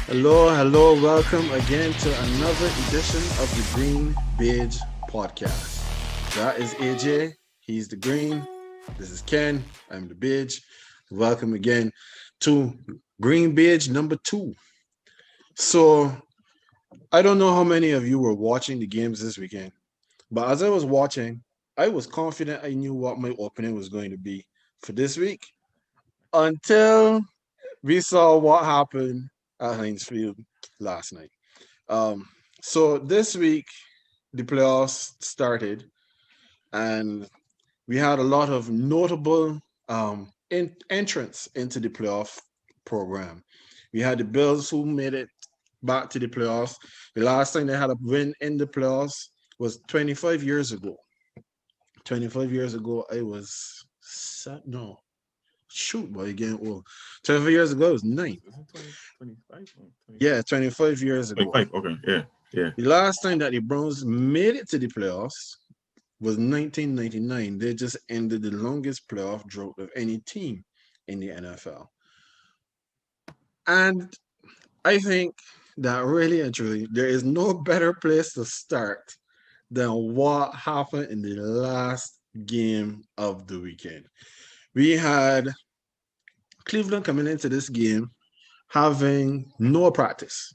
Hello, welcome again to another edition of the GreenBaje podcast. That is AJ, he's the green. This is Ken, I'm the Bage. Welcome again to GreenBaje number 2. So, I don't know how many of you were watching the games this weekend, but as I was watching, I was confident I knew what my opening was going to be for this week until we saw what happened at Heinz Field last night. Um, so this week the playoffs started, and we had a lot of notable entrants into the playoff program. We had the Bills who made it back to the playoffs. The last time they had a win in the playoffs was 25 years ago. 25 years ago, I was no, shoot, boy, again. Well, 25 years ago, it was nine. Is it 2025? Yeah, 25 years ago. 25, okay, yeah. The last time that the Browns made it to the playoffs was 1999. They just ended the longest playoff drought of any team in the NFL. And I think that really and truly, there is no better place to start than what happened in the last game of the weekend. We had Cleveland coming into this game having no practice.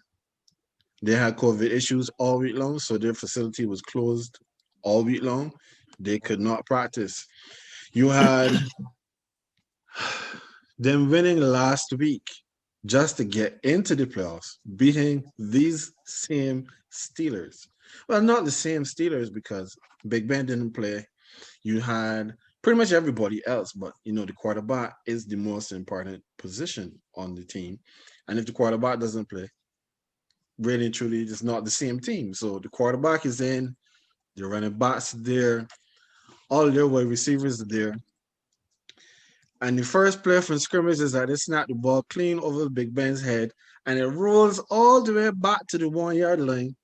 They had COVID issues all week long, so their facility was closed all week long. They could not practice. You had them winning last week just to get into the playoffs, beating these same Steelers. Well, not the same Steelers because Big Ben didn't play. You had pretty much everybody else, but the quarterback is the most important position on the team. And if the quarterback doesn't play, really and truly, it's not the same team. So the quarterback is in, the running backs are there, all their wide receivers are there. And the first play from scrimmage is that they snap the ball clean over Big Ben's head, and it rolls all the way back to the 1 yard line.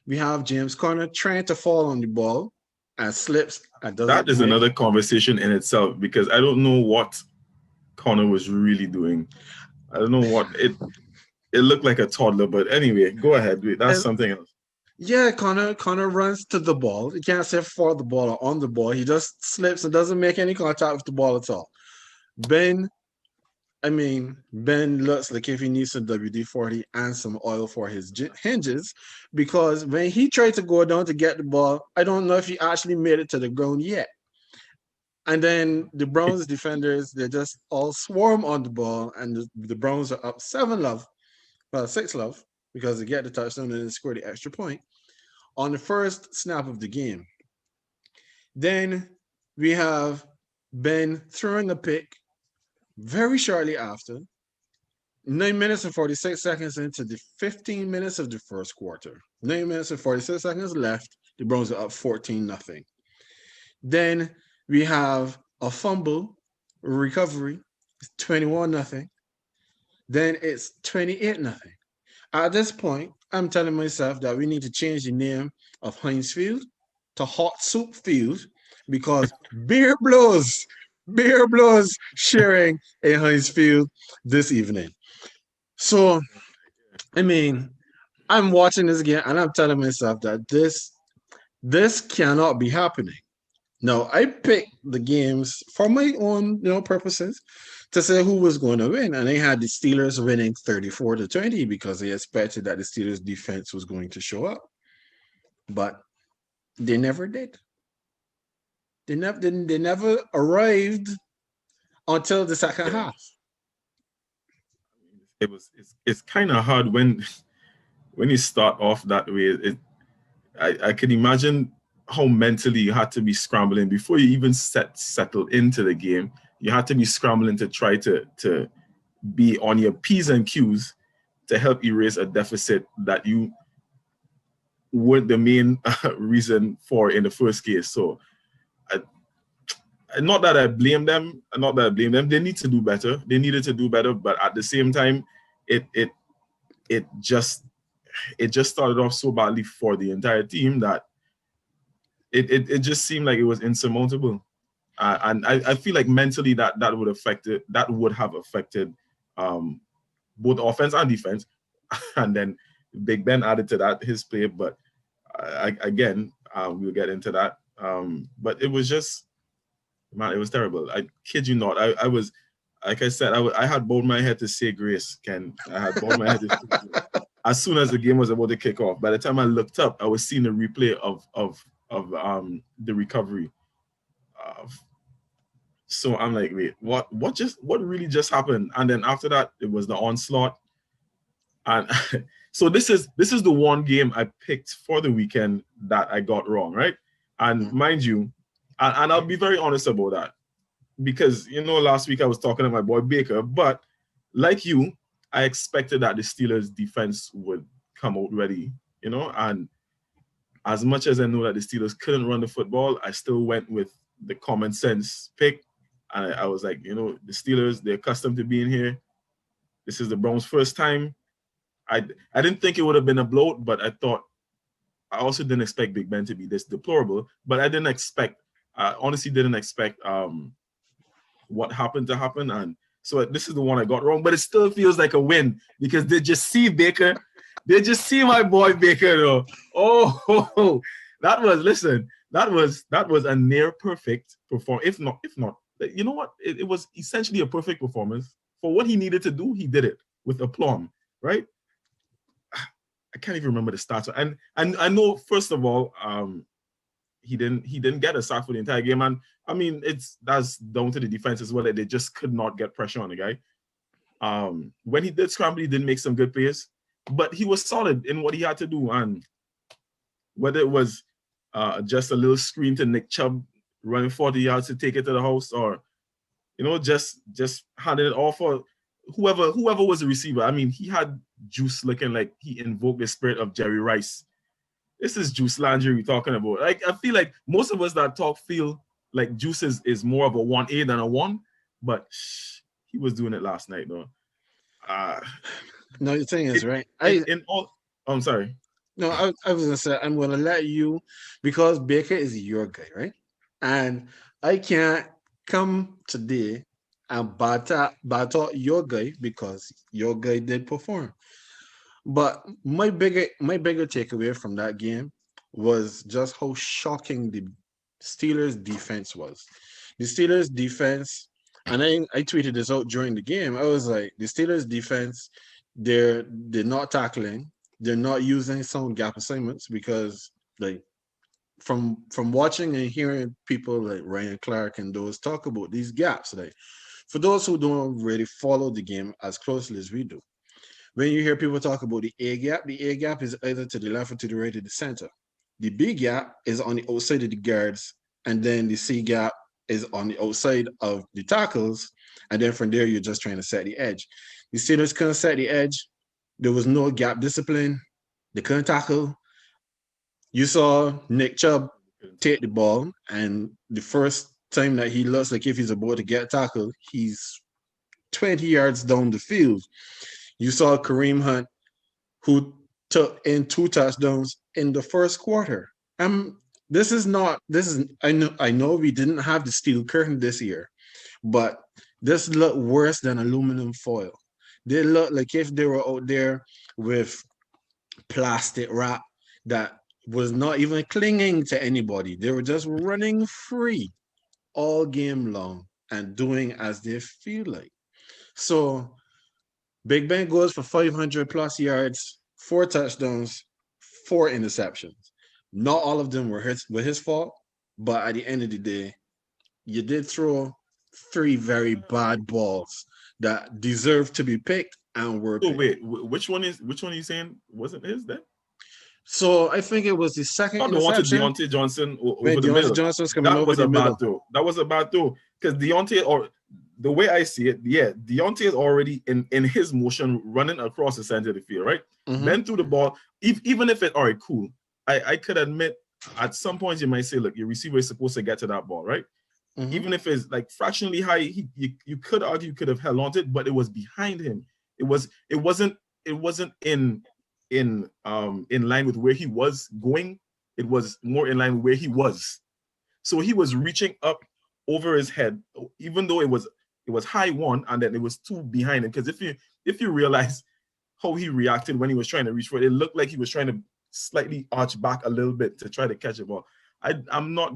We have James Conner trying to fall on the ball and slips and That doesn't is make. another conversation in itself because I don't know what Connor was really doing. I don't know what it looked like a toddler, but anyway, go ahead. That's And something else. yeah, Connor runs to the ball. He can't say for the ball or on the ball. He just slips and doesn't make any contact with the ball at all. Ben Ben looks like if he needs some WD-40 and some oil for his hinges, because when he tried to go down to get the ball, I don't know if he actually made it to the ground yet. And then the Browns defenders, they just all swarm on the ball, and the Browns are up 7-love, well, 6-love, because they get the touchdown and then score the extra point on the first snap of the game. Then we have Ben throwing a pick very shortly after, 9 minutes and 46 seconds into the 15 minutes of the first quarter. 9 minutes and 46 seconds left. The Browns are up 14-0. Then we have a fumble recovery, 21-0. Then it's 28-0. At this point, I'm telling myself that we need to change the name of Heinz Field to Hot Soup Field because beer blows sharing a Heinz Field this evening. So, I'm watching this game and I'm telling myself that this cannot be happening. Now, I picked the games for my own, purposes to say who was going to win, and I had the Steelers winning 34-20 because I expected that the Steelers defense was going to show up, but they never did. They never arrived until the second Yeah. half. It's kind of hard when you start off that way. I can imagine how mentally you had to be scrambling before you even settled into the game. You had to be scrambling to try to be on your P's and Q's to help erase a deficit that you weren't the main reason for in the first case. So, not that I blame them. Not that I blame them. They need to do better. They needed to do better, but at the same time, it it it just started off so badly for the entire team that it just seemed like it was insurmountable. And I feel like mentally that would have affected um, both offense and defense. and then Big Ben added to that his play. But again, we'll get into that. But it was just, man, it was terrible. I kid you not. I was, like I said, I had bowed my head to say grace, Ken. I had bowed my head to say grace. As soon as the game was about to kick off. By the time I looked up, I was seeing the replay of the recovery. So I'm like, wait, what really just happened? And then after that, it was the onslaught. And so this is the one game I picked for the weekend that I got wrong, right? And mind you, and I'll be very honest about that, because last week I was talking to my boy Baker, but like you, I expected that the Steelers defense would come out ready, and as much as I know that the Steelers couldn't run the football, I still went with the common sense pick. And I was like, the Steelers, they're accustomed to being here. This is the Browns' first time. I didn't think it would have been a blowout, but I also didn't expect Big Ben to be this deplorable. But I honestly didn't expect what happened to happen. And so this is the one I got wrong, but it still feels like a win because they just see Baker. They just see my boy Baker though. Oh, that was a near perfect performance. If not, you know what? It was essentially a perfect performance. For what he needed to do, he did it with aplomb, right? I can't even remember the stats. And I know, first of all, he didn't get a sack for the entire game. And I mean, that's down to the defense as well, that they just could not get pressure on the guy. When he did scramble, he did make some good plays, but he was solid in what he had to do. And whether it was just a little screen to Nick Chubb running 40 yards to take it to the house, or just handing it off for whoever was the receiver. I mean, he had Juice looking like he invoked the spirit of Jerry Rice. This is Juice Landry we're talking about. Like, I feel like most of us that talk feel like Juice is more of a 1A than a 1, but he was doing it last night, though. No, the thing is, right? I'm sorry. No, I was gonna say I'm gonna let you, because Baker is your guy, right? And I can't come today and bat your guy because your guy did perform. But my bigger takeaway from that game was just how shocking the Steelers defense was. The Steelers defense, and I tweeted this out during the game. I was like, the Steelers defense, they're not tackling, they're not using sound gap assignments, because like from watching and hearing people like Ryan Clark and those talk about these gaps, like for those who don't really follow the game as closely as we do, when you hear people talk about the A gap is either to the left or to the right of the center. The B gap is on the outside of the guards, and then the C gap is on the outside of the tackles, and then from there you're just trying to set the edge. The Steelers couldn't set the edge. There was no gap discipline. They couldn't tackle. You saw Nick Chubb take the ball, and the first time that he looks like if he's about to get tackled, he's 20 yards down the field. You saw Kareem Hunt, who took in 2 touchdowns in the first quarter. I know we didn't have the steel curtain this year, but this looked worse than aluminum foil. They looked like if they were out there with plastic wrap that was not even clinging to anybody. They were just running free all game long and doing as they feel like. So Big Ben goes for 500 plus yards, 4 touchdowns, 4 interceptions. Not all of them were his fault, but at the end of the day, you did throw 3 very bad balls that deserved to be picked and were picked. Wait, which one are you saying wasn't his then? So I think it was the second interception. Deontay Johnson over the middle. Johnson's coming that over was the a middle. bad throw. That was a bad throw because Deontay, or the way I see it, Deontay is already in his motion running across the center of the field, right? Mm-hmm. Then through the ball, even if all right, cool. I could admit at some points you might say, look, your receiver is supposed to get to that ball, right? Mm-hmm. Even if it's like fractionally high, you could argue could have held on to it, but it was behind him. It wasn't in line with where he was going. It was more in line with where he was. So he was reaching up over his head, even though it was high 1 and then it was 2 behind him. Because if you realize how he reacted when he was trying to reach for it. It looked like he was trying to slightly arch back a little bit to try to catch the ball. I'm not.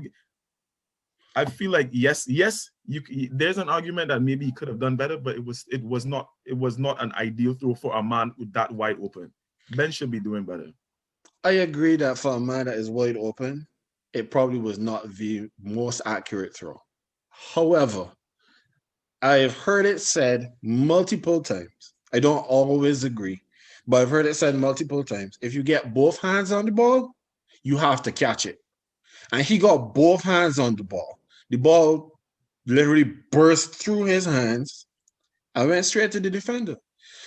I feel like yes, there's an argument that maybe he could have done better, but it was not an ideal throw for a man with that wide open. Ben should be doing better. I agree that for a man that is wide open, it probably was not the most accurate throw. However, I've heard it said multiple times. I don't always agree, but I've heard it said multiple times. If you get both hands on the ball, you have to catch it. And he got both hands on the ball. The ball literally burst through his hands and went straight to the defender.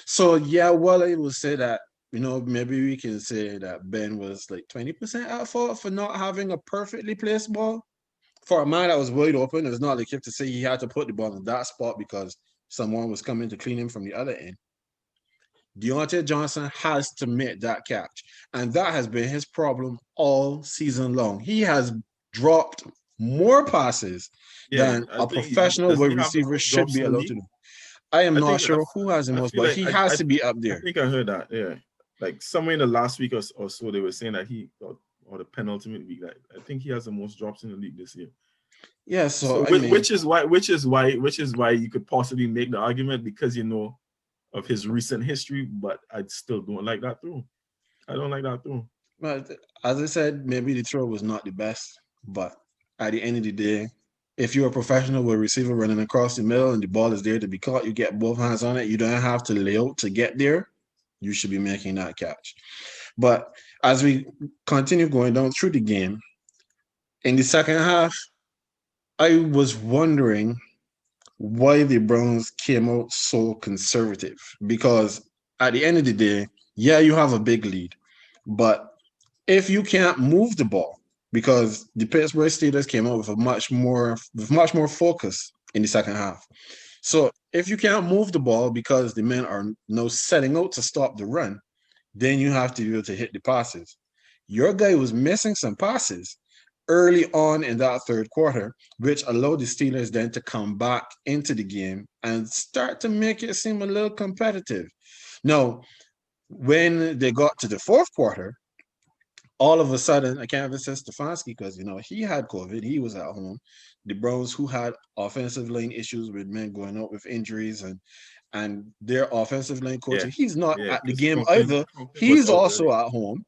So, yeah, well, I will say that, maybe we can say that Ben was like 20% at fault for not having a perfectly placed ball. For a man that was wide open, it's not like you have to say he had to put the ball in that spot because someone was coming to clean him from the other end. Deontay Johnson has to make that catch. And that has been his problem all season long. He has dropped more passes than a professional wide receiver should be allowed to do. I am not sure who has the most, but he has to be up there. I think I heard that, yeah. Like somewhere in the last week or so, they were saying that he got, or the penultimate week, that I think he has the most drops in the league this year. Yeah, so which is why you could possibly make the argument because of his recent history, but I still don't like that throw. I don't like that throw. But as I said, maybe the throw was not the best, but at the end of the day, if you're a professional with a receiver running across the middle and the ball is there to be caught, you get both hands on it. You don't have to lay out to get there. You should be making that catch. But as we continue going down through the game, in the second half, I was wondering why the Browns came out so conservative. Because at the end of the day, yeah, you have a big lead. But if you can't move the ball, because the Pittsburgh Steelers came out with much more focus in the second half. So if you can't move the ball because the men are now setting out to stop the run, then you have to be able to hit the passes. Your guy was missing some passes early on in that third quarter, which allowed the Steelers then to come back into the game and start to make it seem a little competitive. Now, when they got to the fourth quarter, all of a sudden, I can't even say Stefanski because, he had COVID. He was at home. The Browns, who had offensive line issues with men going out with injuries and their offensive line coach, he's not at the game either. He's also at home.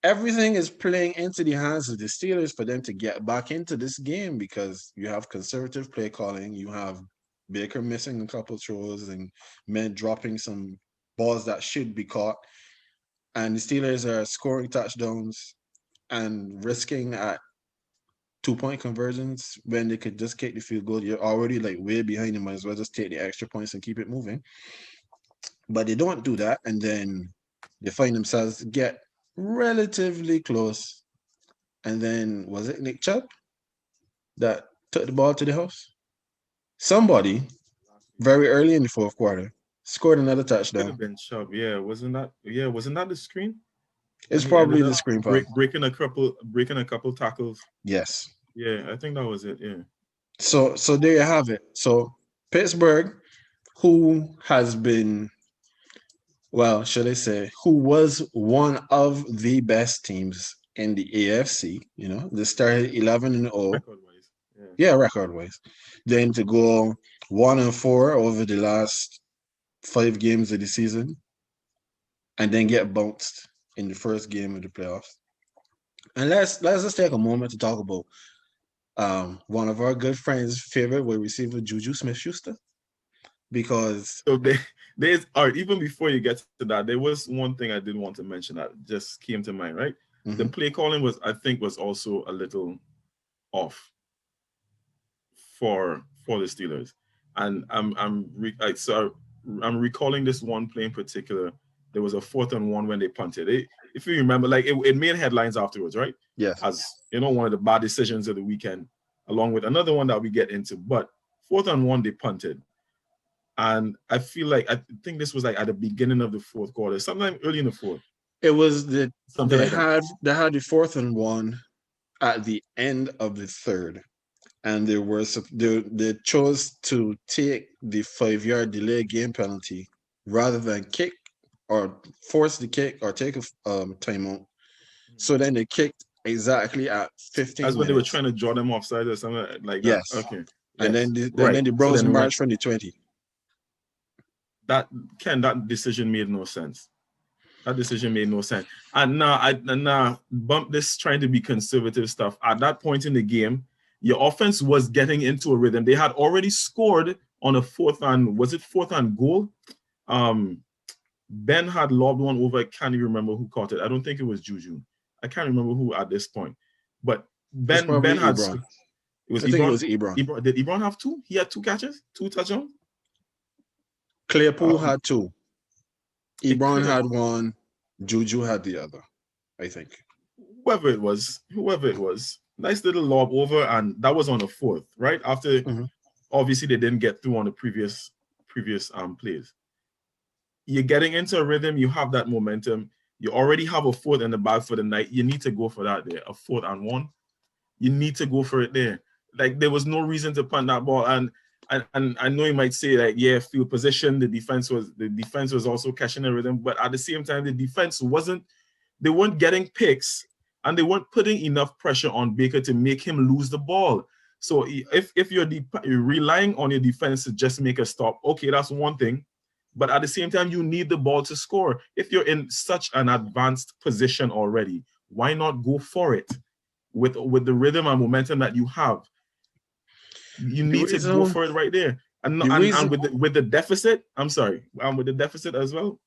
Everything is playing into the hands of the Steelers for them to get back into this game because you have conservative play calling. You have Baker missing a couple throws and men dropping some balls that should be caught. And the Steelers are scoring touchdowns and risking at 2-point conversions when they could just kick the field goal. You're already like way behind. You might as well just take the extra points and keep it moving. But they don't do that. And then they find themselves get relatively close. And then was it Nick Chubb that took the ball to the house? Somebody very early in the fourth quarter scored another touchdown. Could have been Chubb, yeah. Wasn't that the screen? It's probably the screen pass. Breaking a couple tackles. Yes. Yeah, I think that was it. Yeah. So there you have it. So Pittsburgh, who has been, well, should I say, who was one of the best teams in the AFC, they started 11-0. Record-wise. Yeah, record-wise. Then to go 1-4 over the last 5 games of the season, and then get bounced in the first game of the playoffs. And let's just take a moment to talk about one of our good friends' favorite wide receiver, Juju Smith-Schuster, because even before you get to that, there was one thing I did want to mention that just came to mind, right? Mm-hmm. The play calling was also a little off for the Steelers, and I'm recalling this one play in particular. There was a 4th and 1 when they punted. If you remember, like it made headlines afterwards, right? Yes. As one of the bad decisions of the weekend, along with another one that we get into. But 4th and 1, they punted. And I think this was like at the beginning of the fourth quarter, sometime early in the fourth. It was they had the 4th and 1 at the end of the third. And they chose to take the 5-yard delay game penalty rather than kick or force the kick or take a timeout. So then they kicked exactly at 15 That's when they were minutes. trying to draw them offside or something like that. Yes. Okay. And Yes. then the So Browns then we went marched from the 20. that that decision made no sense. That decision made no sense. And now bump this trying to be conservative stuff. At that point in the game, your offense was getting into a rhythm. They had already scored on a fourth and goal? Ben had lobbed one over. I can't even remember who caught it. I don't think it was Juju. I can't remember who at this point. But It's probably Ben had Ebron. it was I think it Ebron. was Ebron. Did Ebron have two? He had two catches, two touchdowns. Claypool had two. It Ebron could have had one. Juju had the other, I think. whoever it was. Nice little lob over, and that was on a fourth, right? After obviously they didn't get through on the previous plays. You're getting into a rhythm, you have that momentum, you already have a fourth in the bag for the night. You need to go for that there. A 4th and 1. You need to go for it there. Like there was no reason to punt that ball. And I know you might say like, yeah, field position, the defense was also catching a rhythm, but at the same time, the defense they weren't getting picks and they weren't putting enough pressure on Baker to make him lose the ball. So if you're relying on your defense to just make a stop, okay, that's one thing. But at the same time, you need the ball to score. If you're in such an advanced position already, why not go for it with the rhythm and momentum that you have? You need to go for it right there. And with the deficit, I'm sorry, with the deficit as well.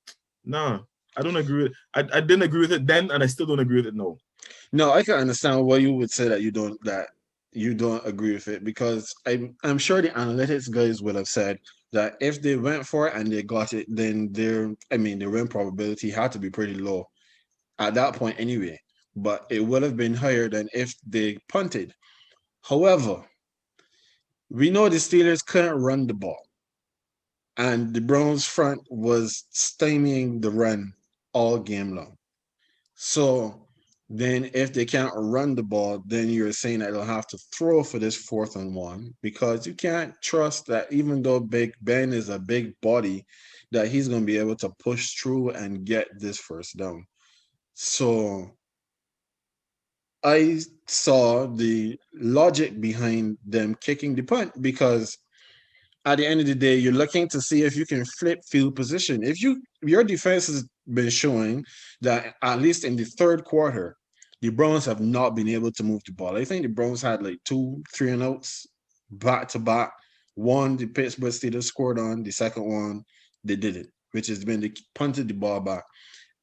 Nah, I don't agree with it. I didn't agree with it then, and I still don't agree with it now. No, I can understand why you would say that you don't agree with it, because I'm sure the analytics guys would have said that if they went for it and they got it, then the win probability had to be pretty low at that point anyway. But it would have been higher than if they punted. However, we know the Steelers couldn't run the ball, and the Browns front was stymieing the run all game long. So then if they can't run the ball, then you're saying that they'll have to throw for this 4th and 1, because you can't trust that even though Big Ben is a big body, that he's going to be able to push through and get this first down. So I saw the logic behind them kicking the punt, because at the end of the day, you're looking to see if you can flip field position. If your defense has been showing that at least in the third quarter, the Browns have not been able to move the ball. I think the Browns had like 2, 3 and outs back to back. One, the Pittsburgh Steelers scored on. The second one, they did it, which has been they punted the ball back.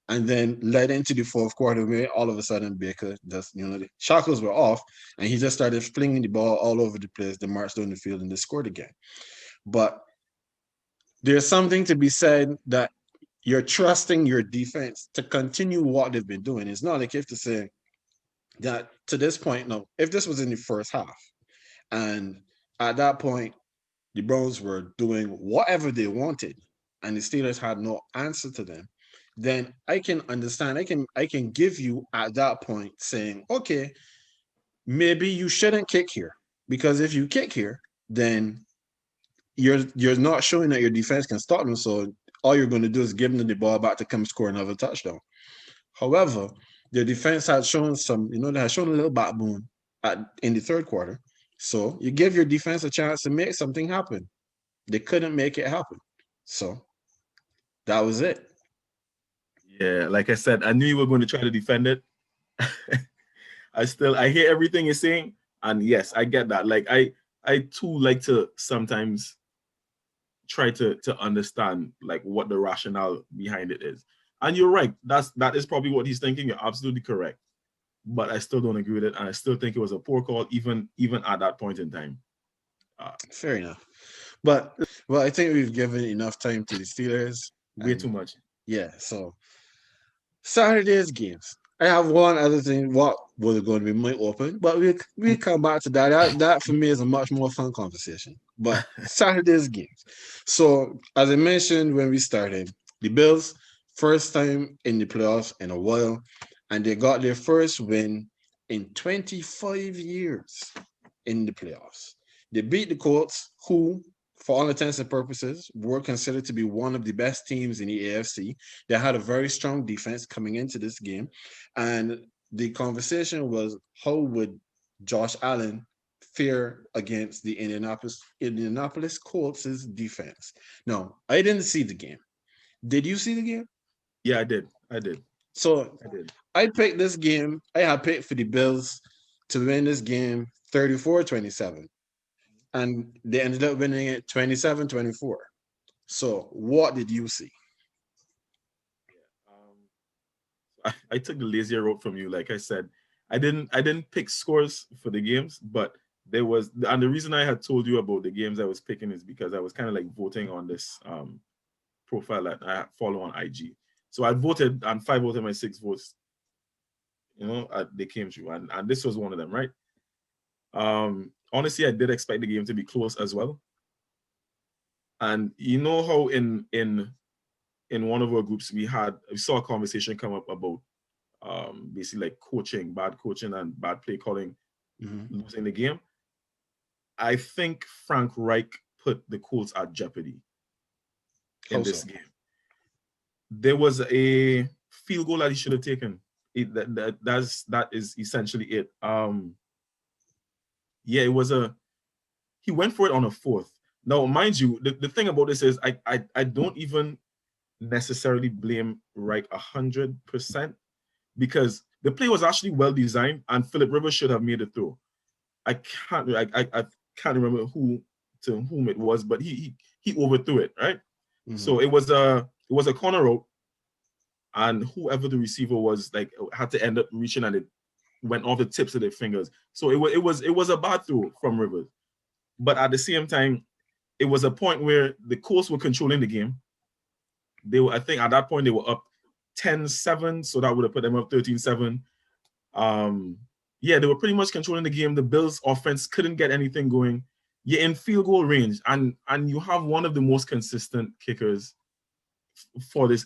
And then led into the fourth quarter where all of a sudden Baker just, the shackles were off and he just started flinging the ball all over the place. They marched down the field and they scored again. But there's something to be said that you're trusting your defense to continue what they've been doing. It's not like you have to say that to this point, no, if this was in the first half and at that point, the Browns were doing whatever they wanted and the Steelers had no answer to them, then I can understand. I can give you at that point saying, okay, maybe you shouldn't kick here, because if you kick here, then you're not showing that your defense can stop them. So all you're going to do is give them the ball back to come score another touchdown. However, their defense had shown they had shown a little backbone in the third quarter. So you give your defense a chance to make something happen. They couldn't make it happen. So that was it. Yeah, like I said, I knew you were going to try to defend it. I hear everything you're saying, and yes, I get that. Like I too like to sometimes try to understand like what the rationale behind it is. And you're right. That is probably what he's thinking. You're absolutely correct. But I still don't agree with it, and I still think it was a poor call, even at that point in time. Fair enough. But I think we've given enough time to the Steelers. Way too much. Yeah. So Saturday's games. I have one other thing. What was going to be my open, but we come back to that. That for me is a much more fun conversation. But Saturday's games. So as I mentioned when we started, the Bills first time in the playoffs in a while, and they got their first win in 25 years in the playoffs. They beat the Colts, who for all intents and purposes, were considered to be one of the best teams in the AFC. They had a very strong defense coming into this game. And the conversation was, how would Josh Allen fare against the Indianapolis Colts' defense? No, I didn't see the game. Did you see the game? Yeah, I did. I did. So I did. I picked this game. I had picked for the Bills to win this game 34-27. And they ended up winning it 27-24. So what did you see? I took the lazier route from you. Like I said, I didn't pick scores for the games, but there was, and the reason I had told you about the games I was picking is because I was kind of like voting on this profile that I follow on IG. So I voted, and 5 out of my 6 votes, they came through, and this was one of them, right? Honestly, I did expect the game to be close as well. And you know how in one of our groups we saw a conversation come up about basically like bad coaching and bad play calling, losing the game. I think Frank Reich put the Colts at jeopardy in this game. There was a field goal that he should have taken. That is essentially it. It was he went for it on a 4th. Now, mind you, the thing about this is I don't even necessarily blame Reich 100%, because the play was actually well designed and Phillip Rivers should have made the throw. I can't remember to whom it was, but he overthrew it, right? So it was a corner route, and whoever the receiver was, like, had to end up reaching, and it went off the tips of their fingers. So it was a bad throw from Rivers. But at the same time, it was a point where the Colts were controlling the game. I think at that point they were up 10-7, so that would have put them up 13-7. They were pretty much controlling the game. The Bills offense couldn't get anything going. You're in field goal range, and you have one of the most consistent kickers for this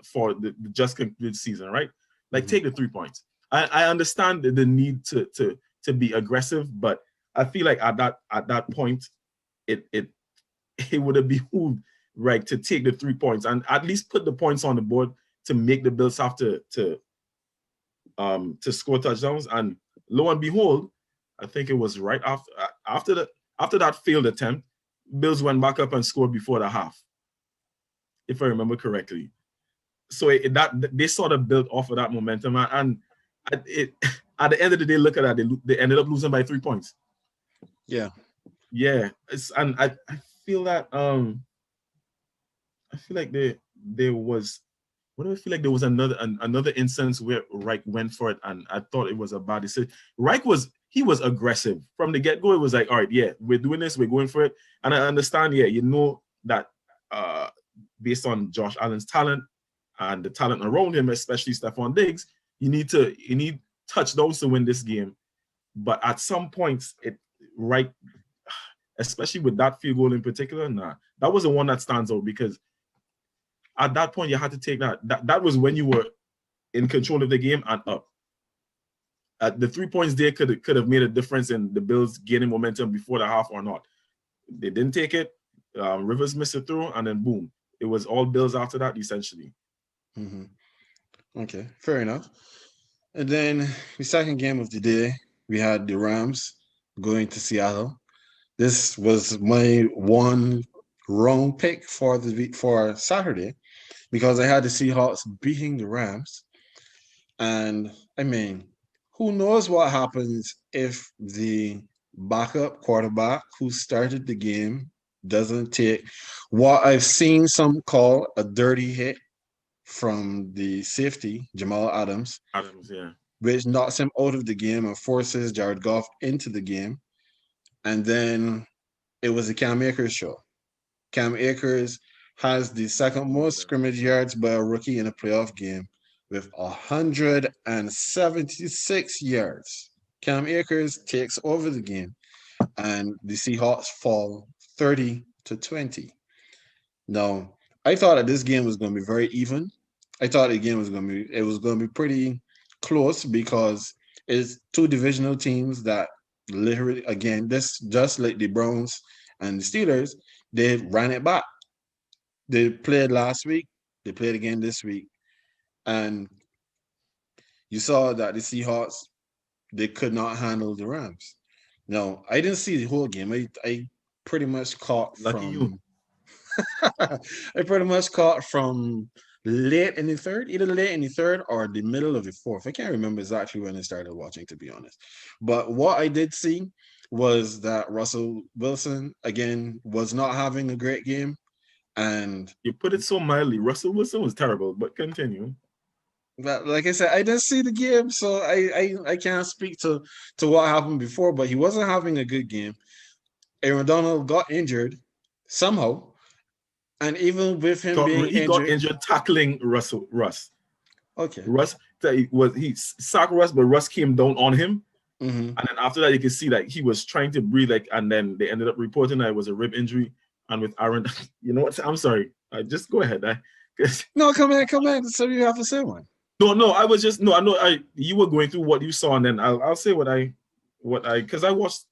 for the just concluded season, right? Like, take the 3 points. I understand the need to be aggressive, but I feel like at that point, it would have behooved Reich to take the 3 points and at least put the points on the board to make the Bills have to score touchdowns. And lo and behold, I think it was right after that failed attempt, Bills went back up and scored before the half, if I remember correctly. So that they sort of built off of that momentum, and at the end of the day, look at that, they ended up losing by 3 points. Yeah. And I feel that I feel like there was another instance where Reich went for it, and I thought it was a bad decision. Reich was aggressive from the get-go. It was like, all right, yeah, we're doing this, we're going for it. And I understand, that based on Josh Allen's talent and the talent around him, especially Stephon Diggs, you need touchdowns to win this game. But at some points, Reich, especially with that field goal in particular, that was the one that stands out, because at that point you had to take that. That was when you were in control of the game and up. The 3 points there could have made a difference in the Bills gaining momentum before the half or not. They didn't take it. Rivers missed a throw, and then boom, it was all Bills after that, essentially. Okay, fair enough. And then the second game of the day, we had the Rams going to Seattle. This was my one wrong pick for Saturday, because I had the Seahawks beating the Rams. And I mean, who knows what happens if the backup quarterback who started the game doesn't take what I've seen some call a dirty hit from the safety, Jamal Adams, which knocks him out of the game and forces Jared Goff into the game. And then it was the Cam Akers show. Cam Akers has the second most scrimmage yards by a rookie in a playoff game with 176 yards. Cam Akers takes over the game, and the Seahawks fall 30-20. Now, I thought that this game was going to be very even. I thought the game was going to be pretty close, because it's two divisional teams that literally, again, this just like the Browns And the Steelers, they ran it back. They played last week. They played again this week. And you saw that the Seahawks, they could not handle the Rams. No, I didn't see the whole game. I pretty much caught Lucky you. from I pretty much caught from late in the third, either late in the third or the middle of the fourth. I can't remember exactly when I started watching, to be honest. But what I did see was that Russell Wilson again was not having a great game. And You put it so mildly. Russell Wilson was terrible, but continue. but like I said, I didn't see the game, so I can't speak to what happened before, but he wasn't having a good game. Aaron Donald got injured somehow. And even with him being He got injured, injured tackling Russ. okay. Russ he sacked Russ, but Russ came down on him. Mm-hmm. And then after that, you can see that he was trying to breathe, like, and then they ended up reporting that it was a rib injury. And with Aaron, you know what? I'm sorry. Just go ahead. No, come in. So you have to say one. No. I was just I know you were going through what you saw, and then I'll say what I because I watched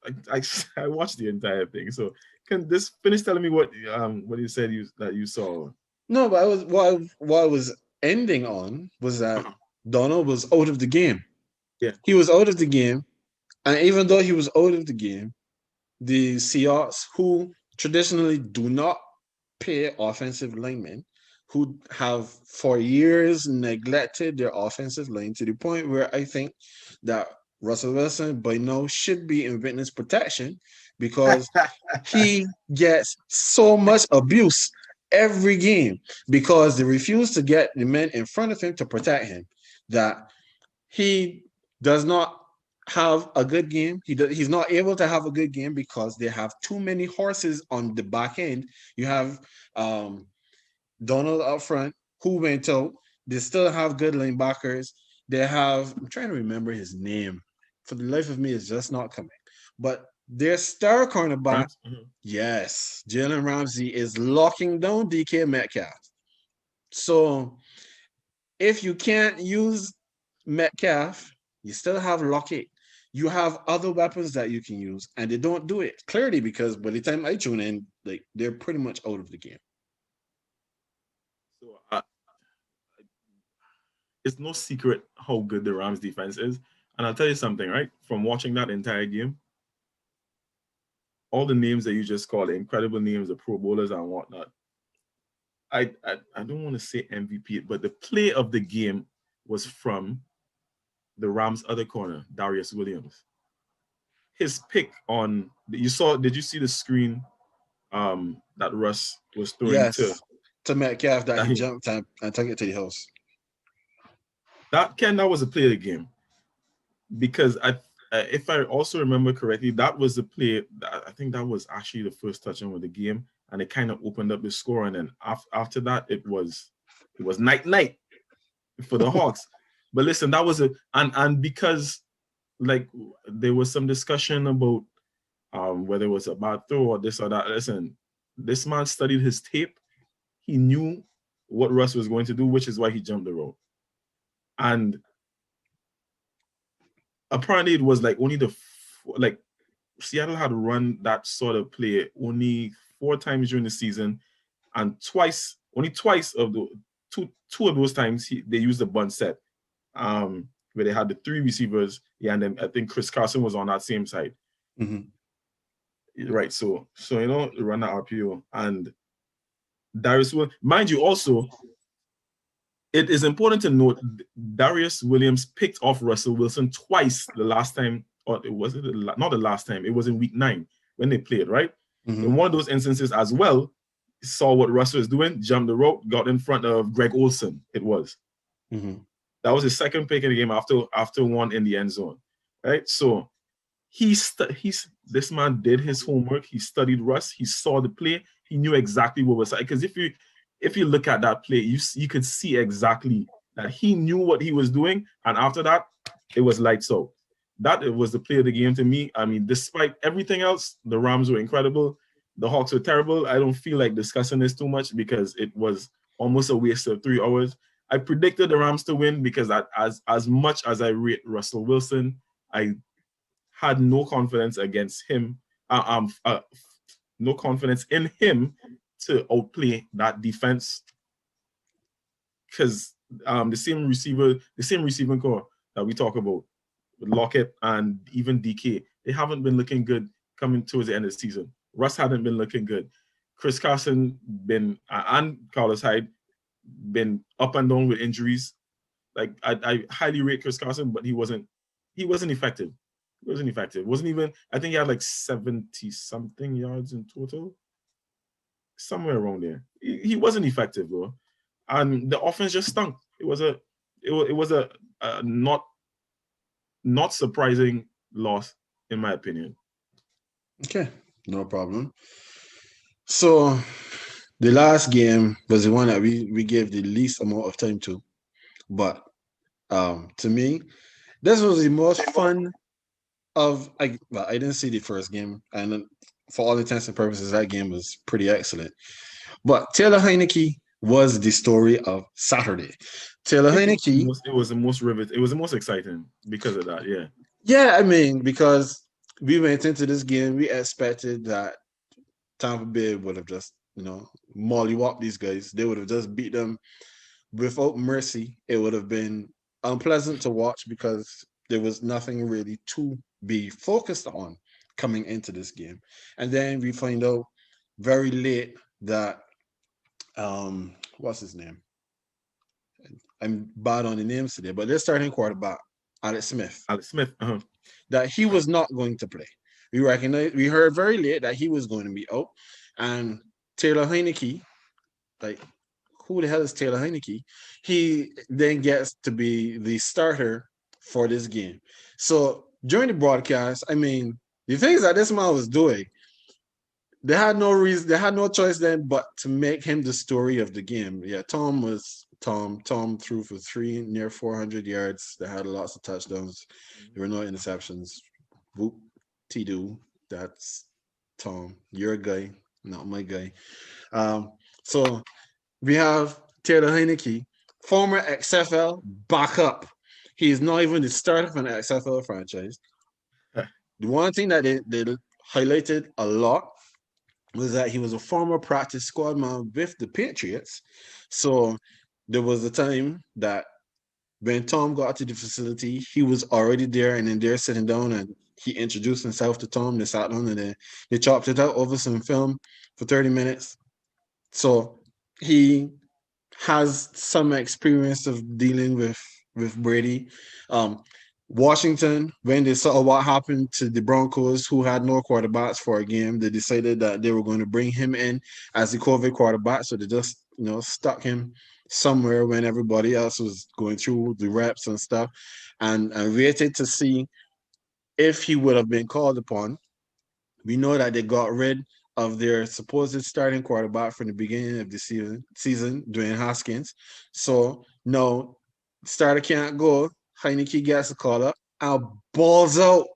I watched the entire thing. So can this finish telling me what you said that you saw? No, but I was what I was ending on was that Donald was out of the game. Yeah. He was out of the game. And even though he was out of the game, the Seahawks, who traditionally do not pay offensive linemen, who have for years neglected their offensive line to the point where I think that Russell Wilson by now should be in witness protection because he gets so much abuse every game because they refuse to get the men in front of him to protect him, that he does not have a good game. He's not able to have a good game because they have too many horses on the back end. You have Donald up front, who went out. They still have good linebackers. They have, I'm trying to remember his name. For the life of me, it's just not coming. But their star cornerback, yes, Jalen Ramsey is locking down DK Metcalf. So if you can't use Metcalf, you still have Lockett. You have other weapons that you can use, and they don't do it clearly because by the time I tune in, like they're pretty much out of the game. So it's no secret how good the Rams defense is, and I'll tell you something, right? From watching that entire game, all the names that you just called, incredible names, the Pro Bowlers and whatnot. I don't want to say MVP, but the play of the game was from the Rams' other corner, Darius Williams. His pick on did you see the screen that Russ was throwing to Metcalf that he jumped and took it to the house. That was a play of the game because if I also remember correctly, that was the play. I think that was actually the first touchdown of the game, and it kind of opened up the score. And then after that, it was night for the Hawks. But listen, that was and because like there was some discussion about whether it was a bad throw or this or that. Listen, this man studied his tape. He knew what Russ was going to do, which is why he jumped the rope. And apparently it was like only Seattle had run that sort of play only 4 times during the season, and only twice of the two of those times they used a bunt set, where they had the 3 receivers. Yeah, and then I think Chris Carson was on that same side. Mm-hmm. Right. So run that RPO and Darius Williams. Mind you, also, it is important to note Darius Williams picked off Russell Wilson twice the last time, or it wasn't not the last time. It was in week 9 when they played, right? Mm-hmm. In one of those instances as well, saw what Russell was doing, jumped the rope, got in front of Greg Olsen. It was. Mm-hmm. That was his second pick in the game after one in the end zone, right? So this man did his homework. He studied Russ. He saw the play. He knew exactly what was, because if you look at that play, you could see exactly that he knew what he was doing. And after that, it was lights out. That was the play of the game to me. I mean, despite everything else, the Rams were incredible. The Hawks were terrible. I don't feel like discussing this too much because it was almost a waste of 3 hours. I predicted the Rams to win because as much as I rate Russell Wilson, I had no confidence against him. no confidence in him to outplay that defense. Because the same receiving core that we talk about with Lockett and even DK, they haven't been looking good coming towards the end of the season. Russ hadn't been looking good. Chris Carson and Carlos Hyde been up and down with injuries. Like I highly rate Chris Carson, but he wasn't effective. He wasn't effective. Wasn't even, I think he had like 70 something yards in total. Somewhere around there. He wasn't effective though. And the offense just stunk. It was a not surprising loss, in my opinion. Okay, no problem. So the last game was the one that we gave the least amount of time to. But to me, this was the most fun I didn't see the first game, and for all intents and purposes, that game was pretty excellent. But Taylor Heinicke was the story of Saturday. Taylor Heinicke. It was the most riveting. It was the most exciting because of that. Yeah. Yeah, I mean, because we went into this game, we expected that Tampa Bay would have just, mollywhopped these guys. They would have just beat them without mercy. It would have been unpleasant to watch because there was nothing really to be focused on coming into this game. And then we find out very late that what's his name? I'm bad on the names today, but they're starting quarterback, Alex Smith. That he was not going to play. We heard very late that he was going to be out. And Taylor Heinicke, like, who the hell is Taylor Heinicke? He then gets to be the starter for this game. So during the broadcast, I mean, the things that this man was doing, they had no choice then but to make him the story of the game. Yeah, Tom threw for near 400 yards. They had lots of touchdowns. There were no interceptions. Whoop, T-do. That's Tom. You're a guy, not my guy. So we have Taylor Heinicke, former XFL backup. He is not even the starter for an XFL franchise. The one thing that they highlighted a lot was that he was a former practice squad man with the Patriots. So there was a time that when Tom got to the facility, he was already there and then they're sitting down and he introduced himself to Tom. They sat down and then they chopped it out over some film for 30 minutes. So he has some experience of dealing with Brady. Washington, when they saw what happened to the Broncos, who had no quarterbacks for a game, they decided that they were going to bring him in as the COVID quarterback. So they just, stuck him somewhere when everybody else was going through the reps and stuff, and waited to see if he would have been called upon. We know that they got rid of their supposed starting quarterback from the beginning of the season, Dwayne Haskins. So no, starter can't go. Heinicke gets a call up. Balls out.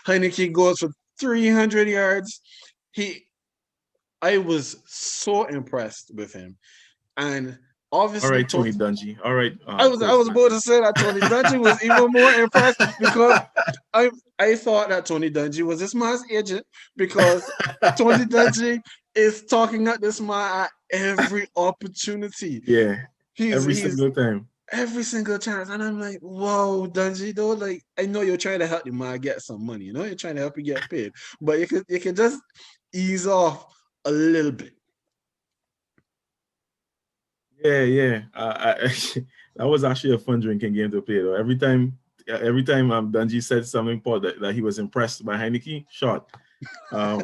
Heinicke goes for 300 yards. I was so impressed with him. And obviously, all right, Tony Dungy. All right. I was about to say that Tony Dungy was even more impressed because I thought that Tony Dungy was this man's agent because Tony Dungy is talking at this man at every opportunity. Yeah. Every single time. Every single chance. And I'm like, whoa, Dungy, though, like, I know you're trying to help the man get some money, you're trying to help you get paid, but you can just ease off a little bit. Yeah. That was actually a fun drinking game to play, though. Every time Dungy said something, Paul, that he was impressed by Heinicke, shot. That's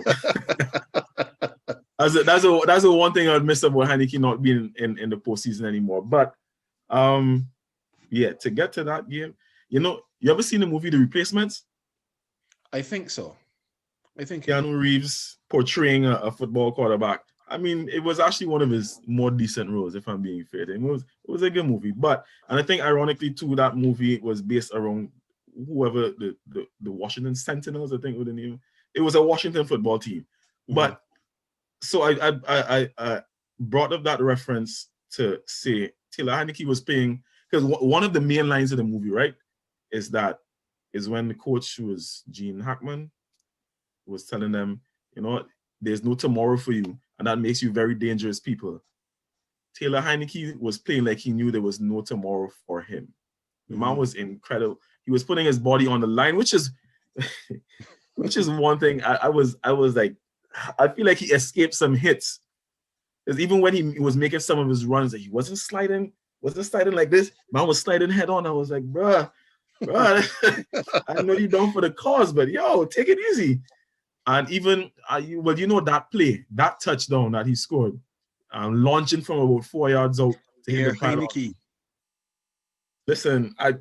the one thing I'd miss about Heinicke not being in the postseason anymore. But to get to that game, you ever seen the movie The Replacements? I think so. Keanu Reeves portraying a football quarterback. I mean, it was actually one of his more decent roles, if I'm being fair. It was a good movie. And I think ironically too, that movie was based around whoever the Washington Sentinels, I think was the name. It was a Washington football team. Mm-hmm. But so I brought up that reference to say Taylor Heinicke was paying, because one of the main lines of the movie, right, is when the coach, who was Gene Hackman, was telling them, there's no tomorrow for you, and that makes you very dangerous people. Taylor Heinicke was playing like he knew there was no tomorrow for him. The man was incredible. He was putting his body on the line, which is one thing I was like, I feel like he escaped some hits. Because even when he was making some of his runs, he wasn't sliding like this. Man was sliding head on. I was like, bruh, I know you're down for the cause, but yo, take it easy. And even, that play, that touchdown that he scored, launching from about 4 yards out to hit the pylon. Listen, I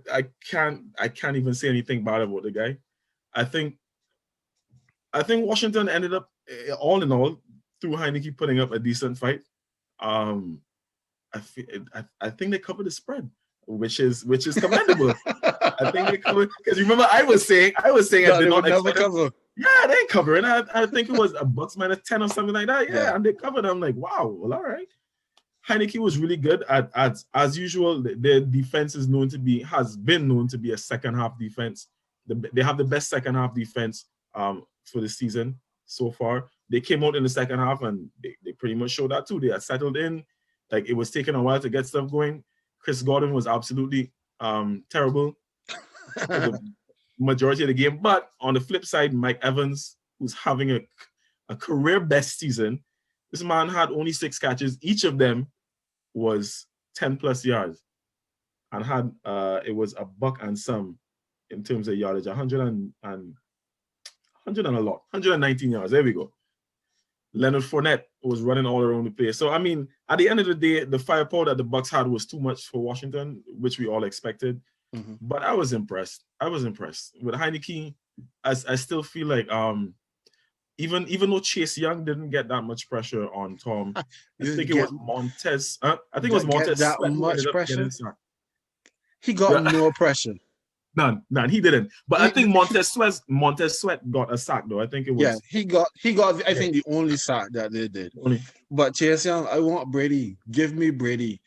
can't even say anything bad about the guy. I think Washington ended up, all in all, through Heinicke putting up a decent fight. I think they covered the spread, which is commendable. I think they covered, because remember I was saying I did not expect cover. Yeah, they covering. I think it was a Bucks -10 or something like that. Yeah, and they covered. I'm like, wow, well, all right. Heinicke was really good as usual. Their defense has been known to be a second half defense. They have the best second half defense for the season so far. They came out in the second half and they pretty much showed that too. They had settled in. Like, it was taking a while to get stuff going. Chris Godwin was absolutely terrible for the majority of the game. But on the flip side, Mike Evans, who's having a career best season, this man had only 6 catches. Each of them was 10 plus yards, and had it was a buck and some in terms of yardage, 119 yards. There we go. Leonard Fournette was running all around the place. So I mean, at the end of the day, the firepower that the Bucks had was too much for Washington, which we all expected. But I was impressed. With Heinicke. I still feel like even though Chase Young didn't get that much pressure on Tom, I think it was Montez. I think it was Montez that much pressure. He got no pressure. None. He didn't. But I think Montez Sweat got a sack though. I think it was. Yeah, he got. I think the only sack that they did. But Chase Young, I want Brady. Give me Brady.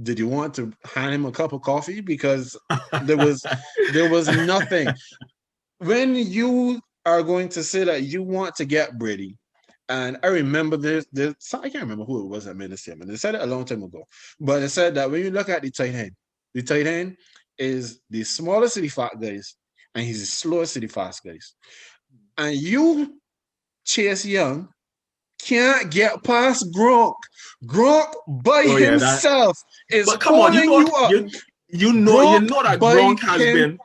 Did you want to hand him a cup of coffee? Because there was nothing. When you are going to say that you want to get Brady, and I remember this I can't remember who it was that made this statement. They said it a long time ago, but they said that when you look at the tight end is the smallest of the fat guys, and he's the slowest of the fast guys. And you, Chase Young, can't get past Gronk. Gronk by himself is holding you up. You know that Gronk has been.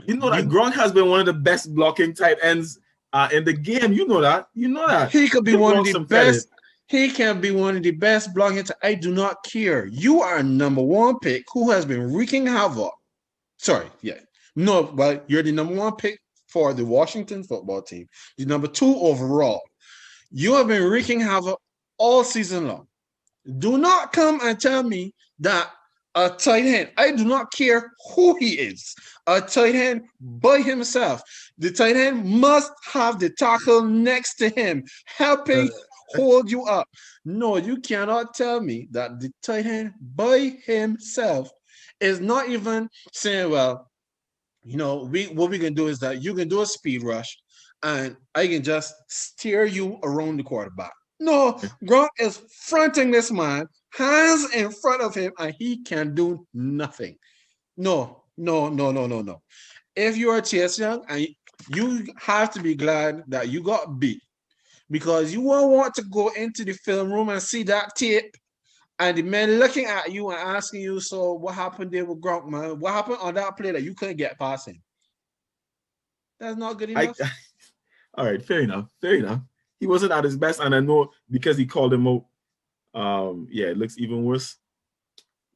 You know that Gronk has been one of the best blocking tight ends in the game. You know that. He could be one of the best. He can be one of the best blocking. I do not care. You are number 1 pick who has been wreaking havoc. No, but you're the number 1 pick for the Washington football team. The number 2 overall. You have been wreaking havoc all season long. Do not come and tell me that a tight end, I do not care who he is, a tight end by himself. The tight end must have the tackle next to him, helping hold you up. No, you cannot tell me that the tight end by himself is not even saying, well, what we can do is that you can do a speed rush and I can just steer you around the quarterback. No, Gronk is fronting this man, hands in front of him, and he can do nothing. No. If you are Chase Young, and you have to be glad that you got beat, because you won't want to go into the film room and see that tape and the men looking at you and asking you, so what happened there with Gronk, man? What happened on that play that you couldn't get past him? That's not good enough. All right, fair enough. He wasn't at his best, and I know because he called him out, it looks even worse.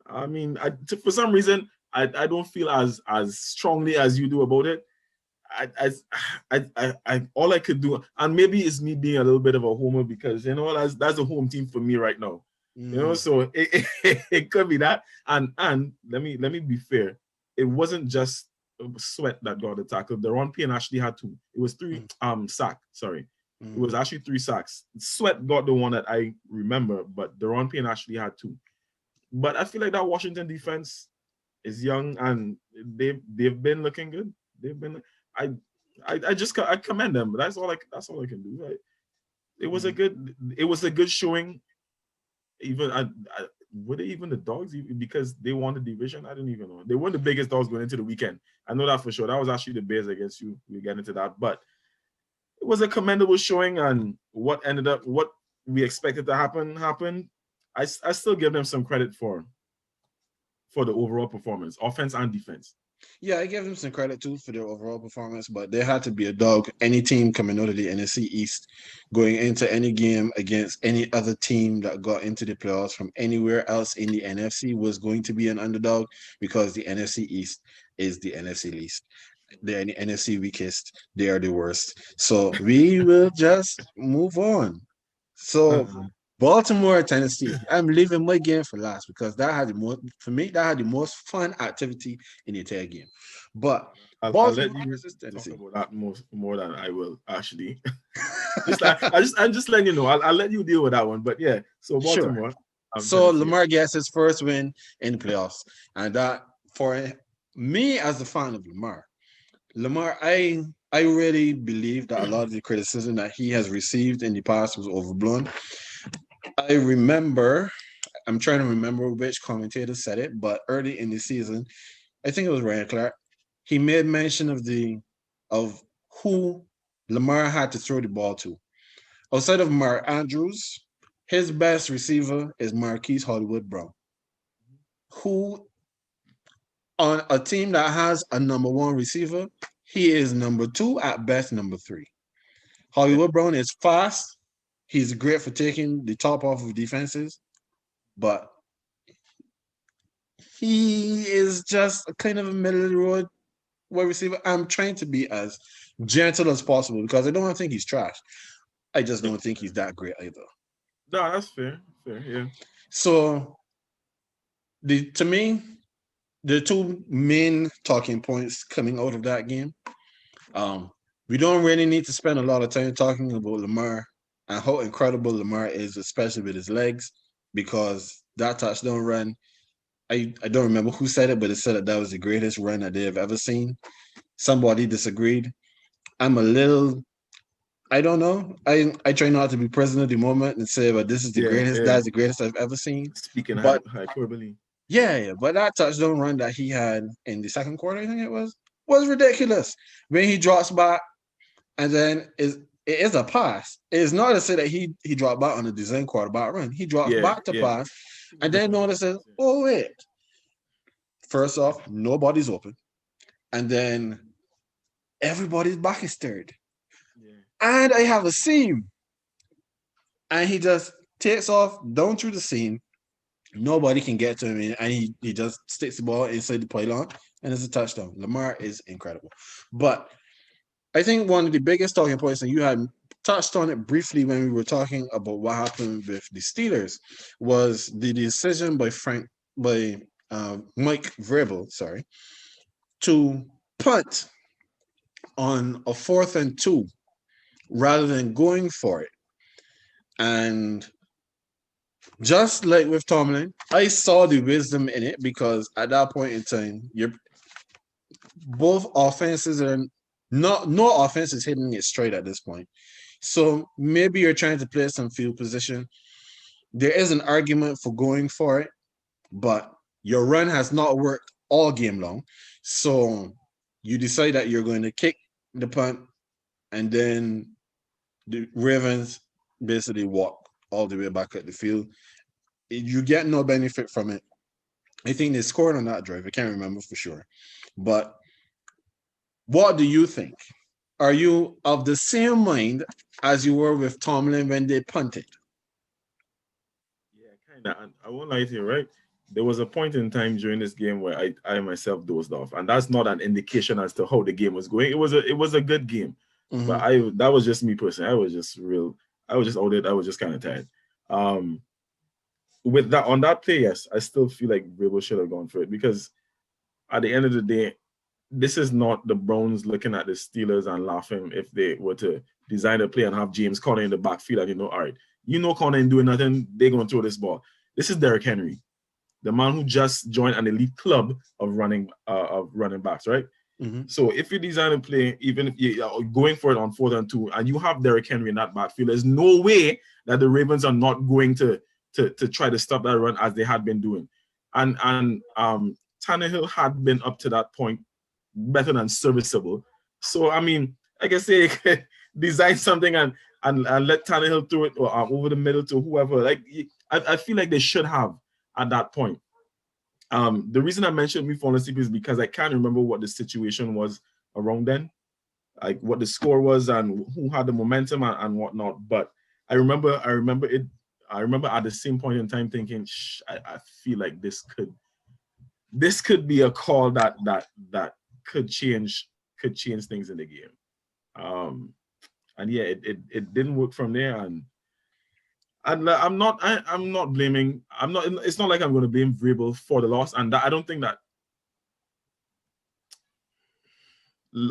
I mean, for some reason, I don't feel as strongly as you do about it. I all I could do, and maybe it's me being a little bit of a homer because that's a home team for me right now. So it could be that. And let me be fair. It wasn't just Sweat that got the tackle. Deron Payne actually had 2. It was 3 sacks. Sorry. It was actually 3 sacks. Sweat got the one that I remember, but Deron Payne actually had 2. But I feel like that Washington defense is young and they've been looking good. I commend them. That's all I can do. Right? It was a good showing. Even were they even the dogs because they won the division? I didn't even know. They weren't the biggest dogs going into the weekend. I know that for sure. That was actually the Bears against you. We get into that, but it was a commendable showing, and what we expected to happen happened. I still give them some credit for the overall performance, offense and defense. Yeah, I give them some credit too for their overall performance, but there had to be a dog. Any team coming out of the NFC East going into any game against any other team that got into the playoffs from anywhere else in the NFC was going to be an underdog because the NFC East is the NFC least. They're the NFC weakest. They are the worst. So we will just move on. So Baltimore, Tennessee. I'm leaving my game for last because that had the most for me. That had the most fun activity in the entire game. But I'll let Baltimore you versus talk Tennessee. about that more than I will actually. I'm just letting you know. I'll let you deal with that one. But yeah, so Sure. Baltimore, So Tennessee. Lamar gets his first win in the playoffs, and that for me as a fan of Lamar, I really believe that a lot of the criticism that he has received in the past was overblown. I remember, I'm trying to remember which commentator said it, but early in the season, I think it was Ryan Clark. He made mention of who Lamar had to throw the ball to. Outside of Mark Andrews, his best receiver is Marquise Hollywood Brown, who on a team that has a number one receiver, he is number two, at best number three. Hollywood Brown is fast. He's great for taking the top off of defenses, but he is just a kind of a middle of the road wide receiver. I'm trying to be as gentle as possible because I don't think he's trash. I just don't think he's that great either. No, that's fair. Fair, yeah. So to me, the two main talking points coming out of that game. Um, we don't really need to spend a lot of time talking about Lamar and how incredible Lamar is, especially with his legs, because that touchdown run, I don't remember who said it, but it said that was the greatest run that they have ever seen. Somebody disagreed. I'm a little, I don't know. I try not to be president of the moment and say, but this is the greatest. Yeah. That's the greatest I've ever seen. Speaking But hyperbole. yeah, but that touchdown run that he had in the second quarter, I think it was ridiculous. When he drops back and then it is a pass. It is not to say that he dropped back on a design quarterback run. He drops back to pass and then notices, oh wait. First off, nobody's open. And then everybody's back is stirred. Yeah. And I have a seam. And he just takes off down through the seam. Nobody can get to him. And he just sticks the ball inside the pylon. And it's a touchdown. Lamar is incredible. But I think one of the biggest talking points, and you had touched on it briefly when we were talking about what happened with the Steelers, was the decision by Mike Vrabel, to punt on a 4th and 2 rather than going for it. And just like with Tomlin, I saw the wisdom in it because at that point in time, both offenses are no offense is hitting it straight at this point. So maybe you're trying to play some field position. There is an argument for going for it, but your run has not worked all game long. So you decide that you're going to kick the punt, and then the Ravens basically walk all the way back at the field. You get no benefit from it. I think they scored on that drive. I can't remember for sure. But what do you think? Are you of the same mind as you were with Tomlin when they punted? Yeah, kind of. I won't lie to you, right? There was a point in time during this game where I myself dozed off, and that's not an indication as to how the game was going. It was a good game, but that was just me personally. I was just out it. I was just kind of tired. With that on that play, yes, I still feel like Vrabel should have gone for it because at the end of the day, this is not the Browns looking at the Steelers and laughing if they were to design a play and have James Conner in the backfield and all right, Conner ain't doing nothing, they're going to throw this ball. This is Derrick Henry, the man who just joined an elite club of running backs, right? Mhm. So if you design a play, even if you're going for it on 4th and 2, and you have Derrick Henry in that backfield, there's no way that the Ravens are not going to try to stop that run as they had been doing. And Tannehill had been up to that point better than serviceable. So I mean, I guess they design something and let Tannehill throw it or over the middle to whoever. Like I feel like they should have at that point. The reason I mentioned me falling asleep is because I can't remember what the situation was around then, like what the score was and who had the momentum and whatnot. But I remember it. I remember at the same point in time thinking, I feel like this could be a call that could change things in the game. And yeah, it didn't work from there. And I'm not blaming. I'm not. It's not like I'm going to blame Vrabel for the loss. And I don't think that.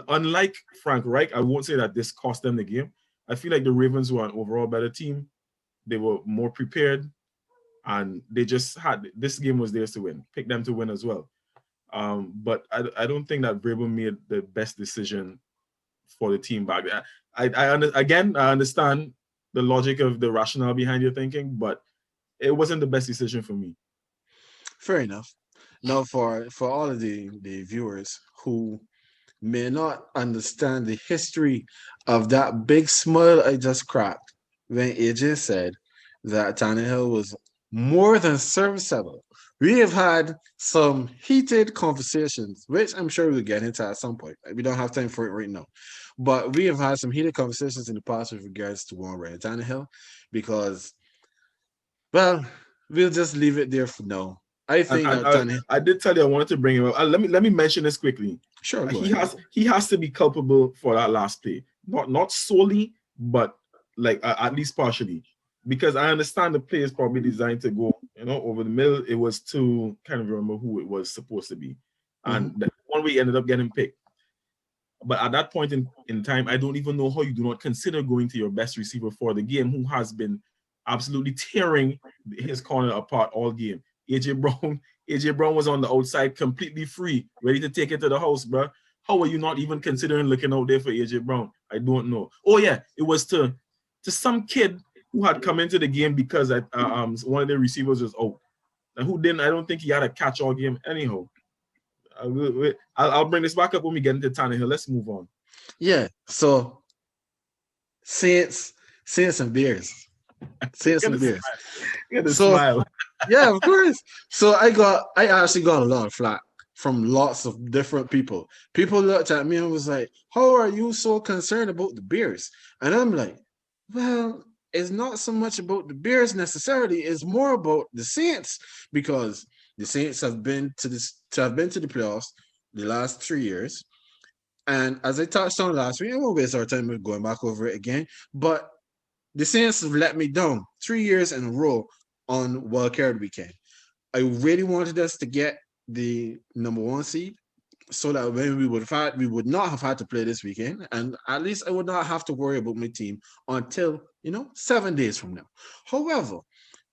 Unlike Frank Reich, I won't say that this cost them the game. I feel like the Ravens were an overall better team. They were more prepared, and they just had this game was theirs to win. Pick them to win as well. But I don't think that Vrabel made the best decision for the team back there. I understand the logic of the rationale behind your thinking, but it wasn't the best decision for me. Fair enough. Now, for all of the viewers who may not understand the history of that big smile I just cracked when AJ said that Tannehill was more than serviceable. We have had some heated conversations, which I'm sure we'll get into at some point. We don't have time for it right now. But we have had some heated conversations in the past with regards to one Ryan Tannehill because, well, we'll just leave it there for now. I And, think and that Tannehill. I did tell you I wanted to bring him up. Let me mention this quickly. Sure, go He ahead. has to be culpable for that last play, not solely, but like at least partially, because I understand the play is probably designed to go over the middle. It was to kind of remember who it was supposed to be, and the one we ended up getting picked. But at that point in time, I don't even know how you do not consider going to your best receiver for the game, who has been absolutely tearing his corner apart all game. AJ Brown was on the outside completely free, ready to take it to the house, bro. How are you not even considering looking out there for AJ Brown? I don't know. Oh yeah, it was to some kid who had come into the game because one of the receivers was out, and who didn't. I don't think he had a catch all game anyhow. I'll bring this back up when we get into Tannehill. Let's move on. Yeah. So Saints and Bears. Saints and Bears. Get the So smile. yeah, of course. So I actually got a lot of flack from lots of different people. People looked at me and was like, "How are you so concerned about the Bears?" And I'm like, "Well, it's not so much about the Bears necessarily. It's more about the Saints because the Saints have been to the playoffs the last 3 years. And as I touched on last week, I won't waste our time with going back over it again. But the Saints have let me down 3 years in a row on Wildcard Weekend. I really wanted us to get the number 1 seed so that when we would not have had to play this weekend, and at least I would not have to worry about my team until 7 days from now. However,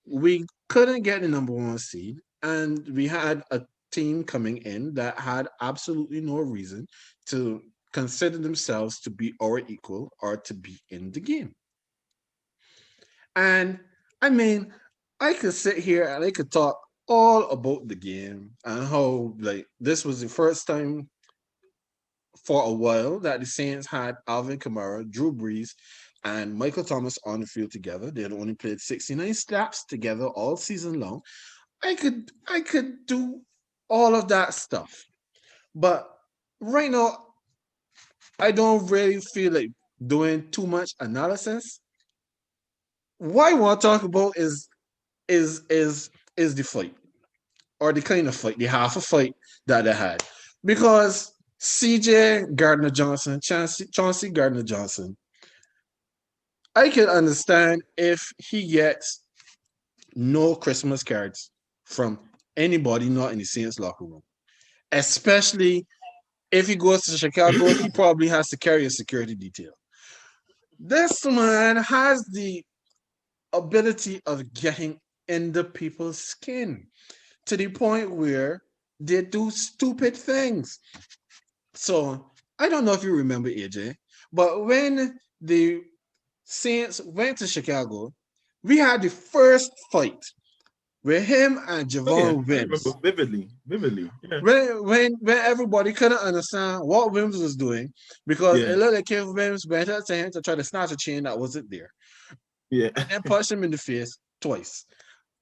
we couldn't get the number 1 seed, and we had a team coming in that had absolutely no reason to consider themselves to be our equal or to be in the game. And I mean, I could sit here and I could talk all about the game and how like this was the first time for a while that the Saints had Alvin Kamara, Drew Brees, and Michael Thomas on the field together. They had only played 69 snaps together all season long. I could do all of that stuff. But right now, I don't really feel like doing too much analysis. What I want to talk about is the fight or the kind of fight, the half a fight that they had. Because CJ Gardner Johnson, Chauncey Gardner Johnson, I can understand if he gets no Christmas cards from anybody not in the Saints locker room. Especially if he goes to Chicago, he probably has to carry a security detail. This man has the ability of getting into people's skin to the point where they do stupid things. So I don't know if you remember AJ, but when the Saints went to Chicago, we had the first fight with him and Oh yeah, Javon I remember Wims. vividly, vividly. Yeah, When everybody couldn't understand what Wims was doing because yeah, it looked like if Wims went up to him to try to snatch a chain that wasn't there yeah. and then punched him in the face twice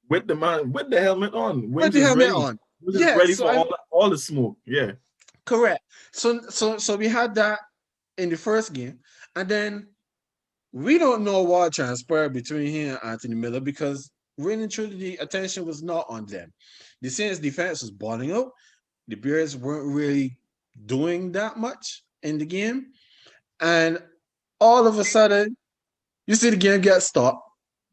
With the man with the helmet on, with Wims the was helmet ready. on. Was just Yeah, ready so for I all the smoke. Yeah, correct. So we had that in the first game, and then we don't know what transpired between him and Anthony Miller because really and truly the attention was not on them. The Saints defense was balling out. The Bears weren't really doing that much in the game. And all of a sudden, you see the game get stopped.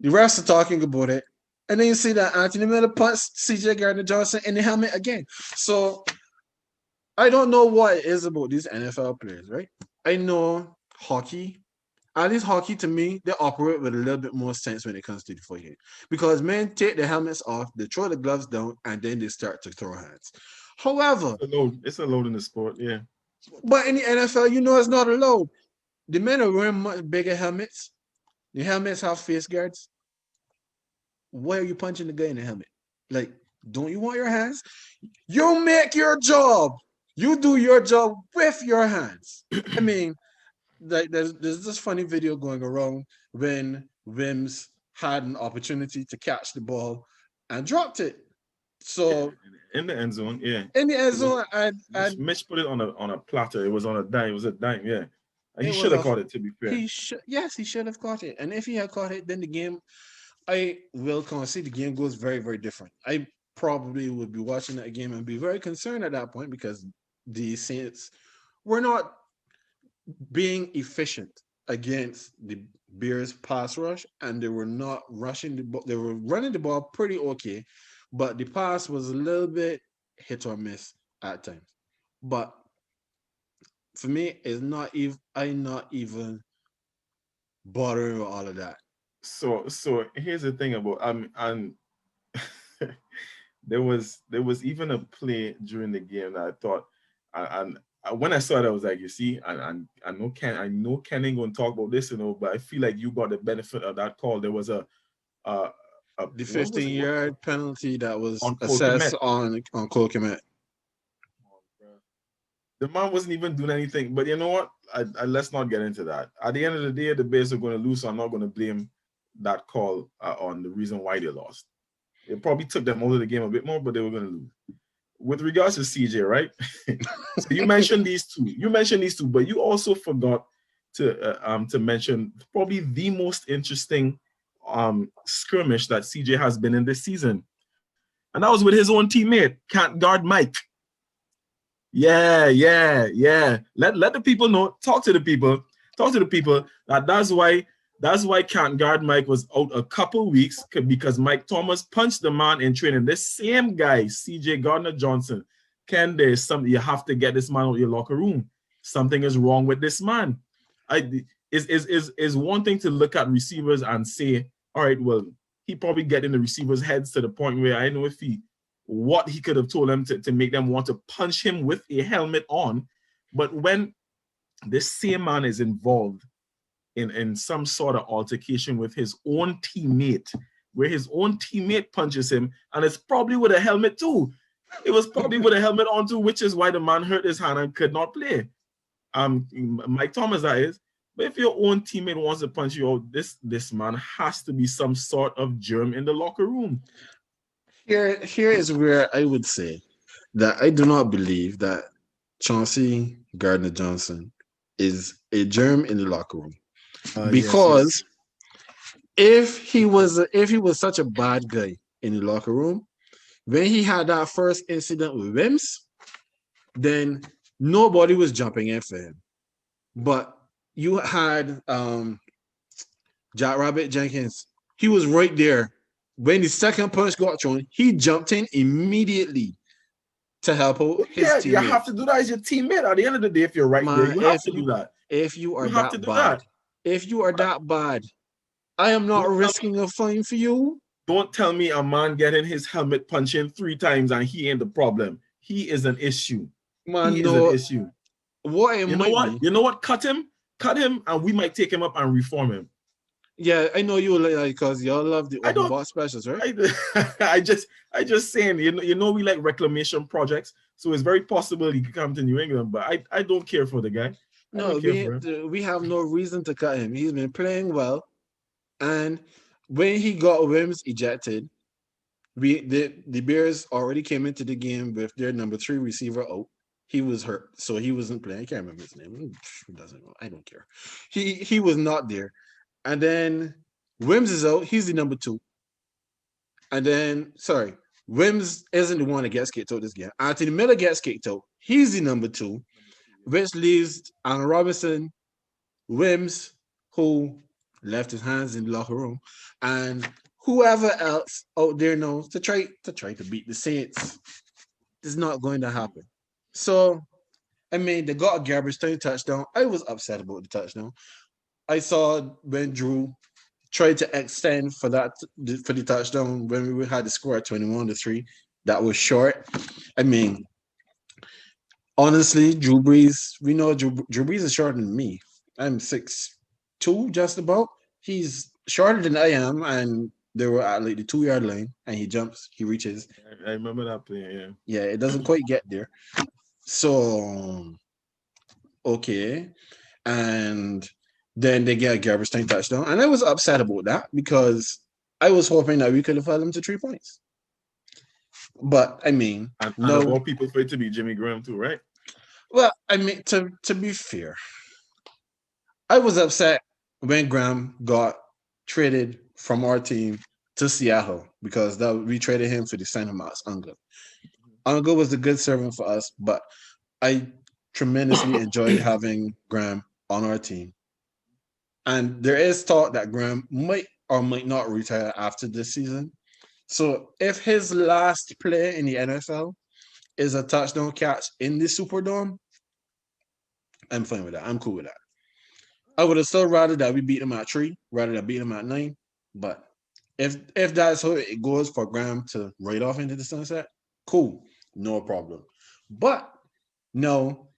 The refs are talking about it. And then you see that Anthony Miller punts CJ Gardner Johnson in the helmet again. So I don't know what it is about these NFL players, right? I know hockey, at least hockey to me, they operate with a little bit more sense when it comes to the fighting. Because men take the helmets off, they throw the gloves down, and then they start to throw hands. However, it's a load. It's a load in the sport. Yeah, but in the NFL, you know it's not allowed. The men are wearing much bigger helmets. The helmets have face guards. Why are you punching the guy in the helmet? Like, don't you want your hands? You make your job. You do your job with your hands. I mean, like there's this funny video going around when Wims had an opportunity to catch the ball and dropped it. yeah. So In the end zone. Yeah, in the end it was. zone, and Mitch put it on a platter. It was on a dime. It was a dime. Yeah, and he it was should have a caught it. To be fair. he should yes he should have caught it. And if he had caught it, then the game I will concede the game goes very very different. I probably would be watching that game and be very concerned at that point because the Saints were not being efficient against the Bears pass rush, and they were not rushing the ball. They were running the ball pretty okay, but the pass was a little bit hit or miss at times. But for me, it's not even I'm not even bothering with all of that. So here's the thing about and there was even a play during the game that I thought and when I saw it, I was like, you see, and I know Ken ain't gonna talk about this, but I feel like you got the benefit of that call. There was uh, a The what was it? 15-yard penalty that was On Cole assessed Kmet. on Cole Kmet. The man wasn't even doing anything. But you know what? I let's not get into that. At the end of the day, the Bears are going to lose. So I'm not going to blame that call on the reason why they lost. It probably took them out of the game a bit more, but they were going to lose. With regards to CJ, right? So you mentioned these two. But you also forgot to mention probably the most interesting skirmish that CJ has been in this season, and that was with his own teammate, can't guard Mike. Yeah. Let the people know. Talk to the people that's why can't guard Mike was out a couple weeks because Mike Thomas punched the man in training. This same guy, CJ Gardner Johnson, there's something you have to get this man out of your locker room. Something is wrong with this man. Is one thing to look at receivers and say, all right, well, he probably get in the receivers' heads to the point where I know what he could have told them to make them want to punch him with a helmet on. But when this same man is involved in some sort of altercation with his own teammate, where his own teammate punches him, and it's probably with a helmet too. It was probably with a helmet on too, which is why the man hurt his hand and could not play. Mike Thomas, that is. But if your own teammate wants to punch you out, this man has to be some sort of germ in the locker room. Here is where I would say that I do not believe that Chauncey Gardner Johnson is a germ in the locker room. Because if he was such a bad guy in the locker room, when he had that first incident with Wims, then nobody was jumping in for him. But you had Jack Rabbit Jenkins. He was right there. When the second punch got thrown, he jumped in immediately to help out his teammate. You have to do that as your teammate. At the end of the day, if you're right there, you have to do that. If you are that bad, if you are that bad, I am not risking a fine for you. Don't tell me a man getting his helmet punched in 3 times and he ain't the problem. He is an issue. Man, he is an issue. What it You know might what? be. You know what? Cut him, and we might take him up and reform him. Yeah, I know you like because y'all love the I open don't. box specials, right? I just saying. You know, we like reclamation projects, so it's very possible he could come to New England. But I don't care for the guy. I don't No, care for him. we have no reason to cut him. He's been playing well, and when he got Wims ejected, the Bears already came into the game with their number 3 receiver out. He was hurt, so he wasn't playing. I can't remember his name. It doesn't know. I don't care. He was not there, and then Wims is out. He's the number 2, and then sorry, Wims isn't the one that gets kicked out this game. Anthony Miller gets kicked out. He's the number 2, which leaves Allen Robinson, Wims, who left his hands in the locker room, and whoever else out there knows to try to beat the Saints. It's not going to happen. So, I mean, they got a garbage time touchdown. I was upset about the touchdown. I saw when Drew tried to extend for the touchdown when we had the score at 21-3. That was short. I mean, honestly, Drew Brees, we know Drew Brees is shorter than me. I'm 6'2", just about. He's shorter than I am, and they were at like the 2-yard line, and he jumps, he reaches. I remember that play. Yeah. Yeah, it doesn't quite get there. So, okay. And then they get a garbage time touchdown. And I was upset about that because I was hoping that we could have held them to 3 points. But, I mean, And no. of all people for it to be Jimmy Graham too, right? Well, I mean, to be fair, I was upset when Graham got traded from our team to Seattle because we traded him for the center Max Unger. Unger was a good servant for us, but I tremendously enjoyed having Graham on our team. And there is talk that Graham might or might not retire after this season. So if his last play in the NFL is a touchdown catch in the Superdome, I'm fine with that. I'm cool with that. I would have still rather that we beat him at 3 rather than beat him at 9. But if that's how it goes for Graham to ride off into the sunset, cool, no problem. But no,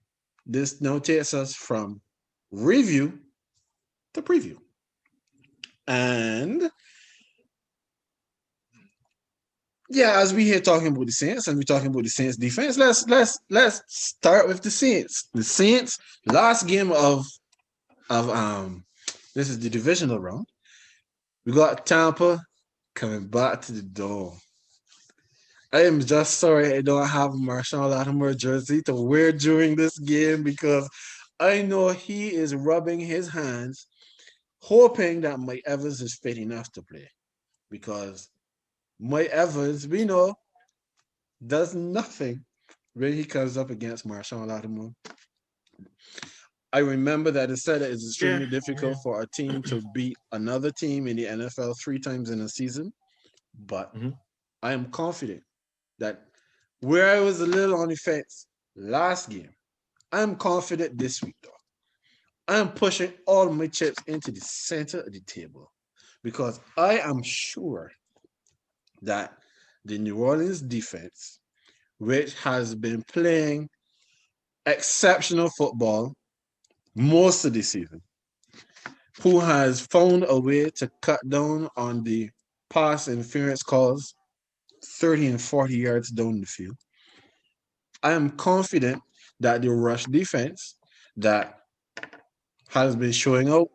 this now takes us from review to preview. And yeah, as we here talking about the Saints and we're talking about the Saints defense, let's start with the Saints. The Saints last game of this is the divisional round. We got Tampa coming back to the dome. I am just sorry I don't have a Marshall Latimer jersey to wear during this game because I know he is rubbing his hands, hoping that Mike Evans is fit enough to play. Because Mike Evans, we know, does nothing when he comes up against Marshall Latimer. I remember that it said it is extremely difficult for a team to beat another team in the NFL 3 times in a season. But I am confident that where I was a little on the fence last game, I'm confident this week, though. I'm pushing all my chips into the center of the table because I am sure that the New Orleans defense, which has been playing exceptional football most of the season, who has found a way to cut down on the pass interference calls 30 and 40 yards down the field. I am confident that the rush defense that has been showing out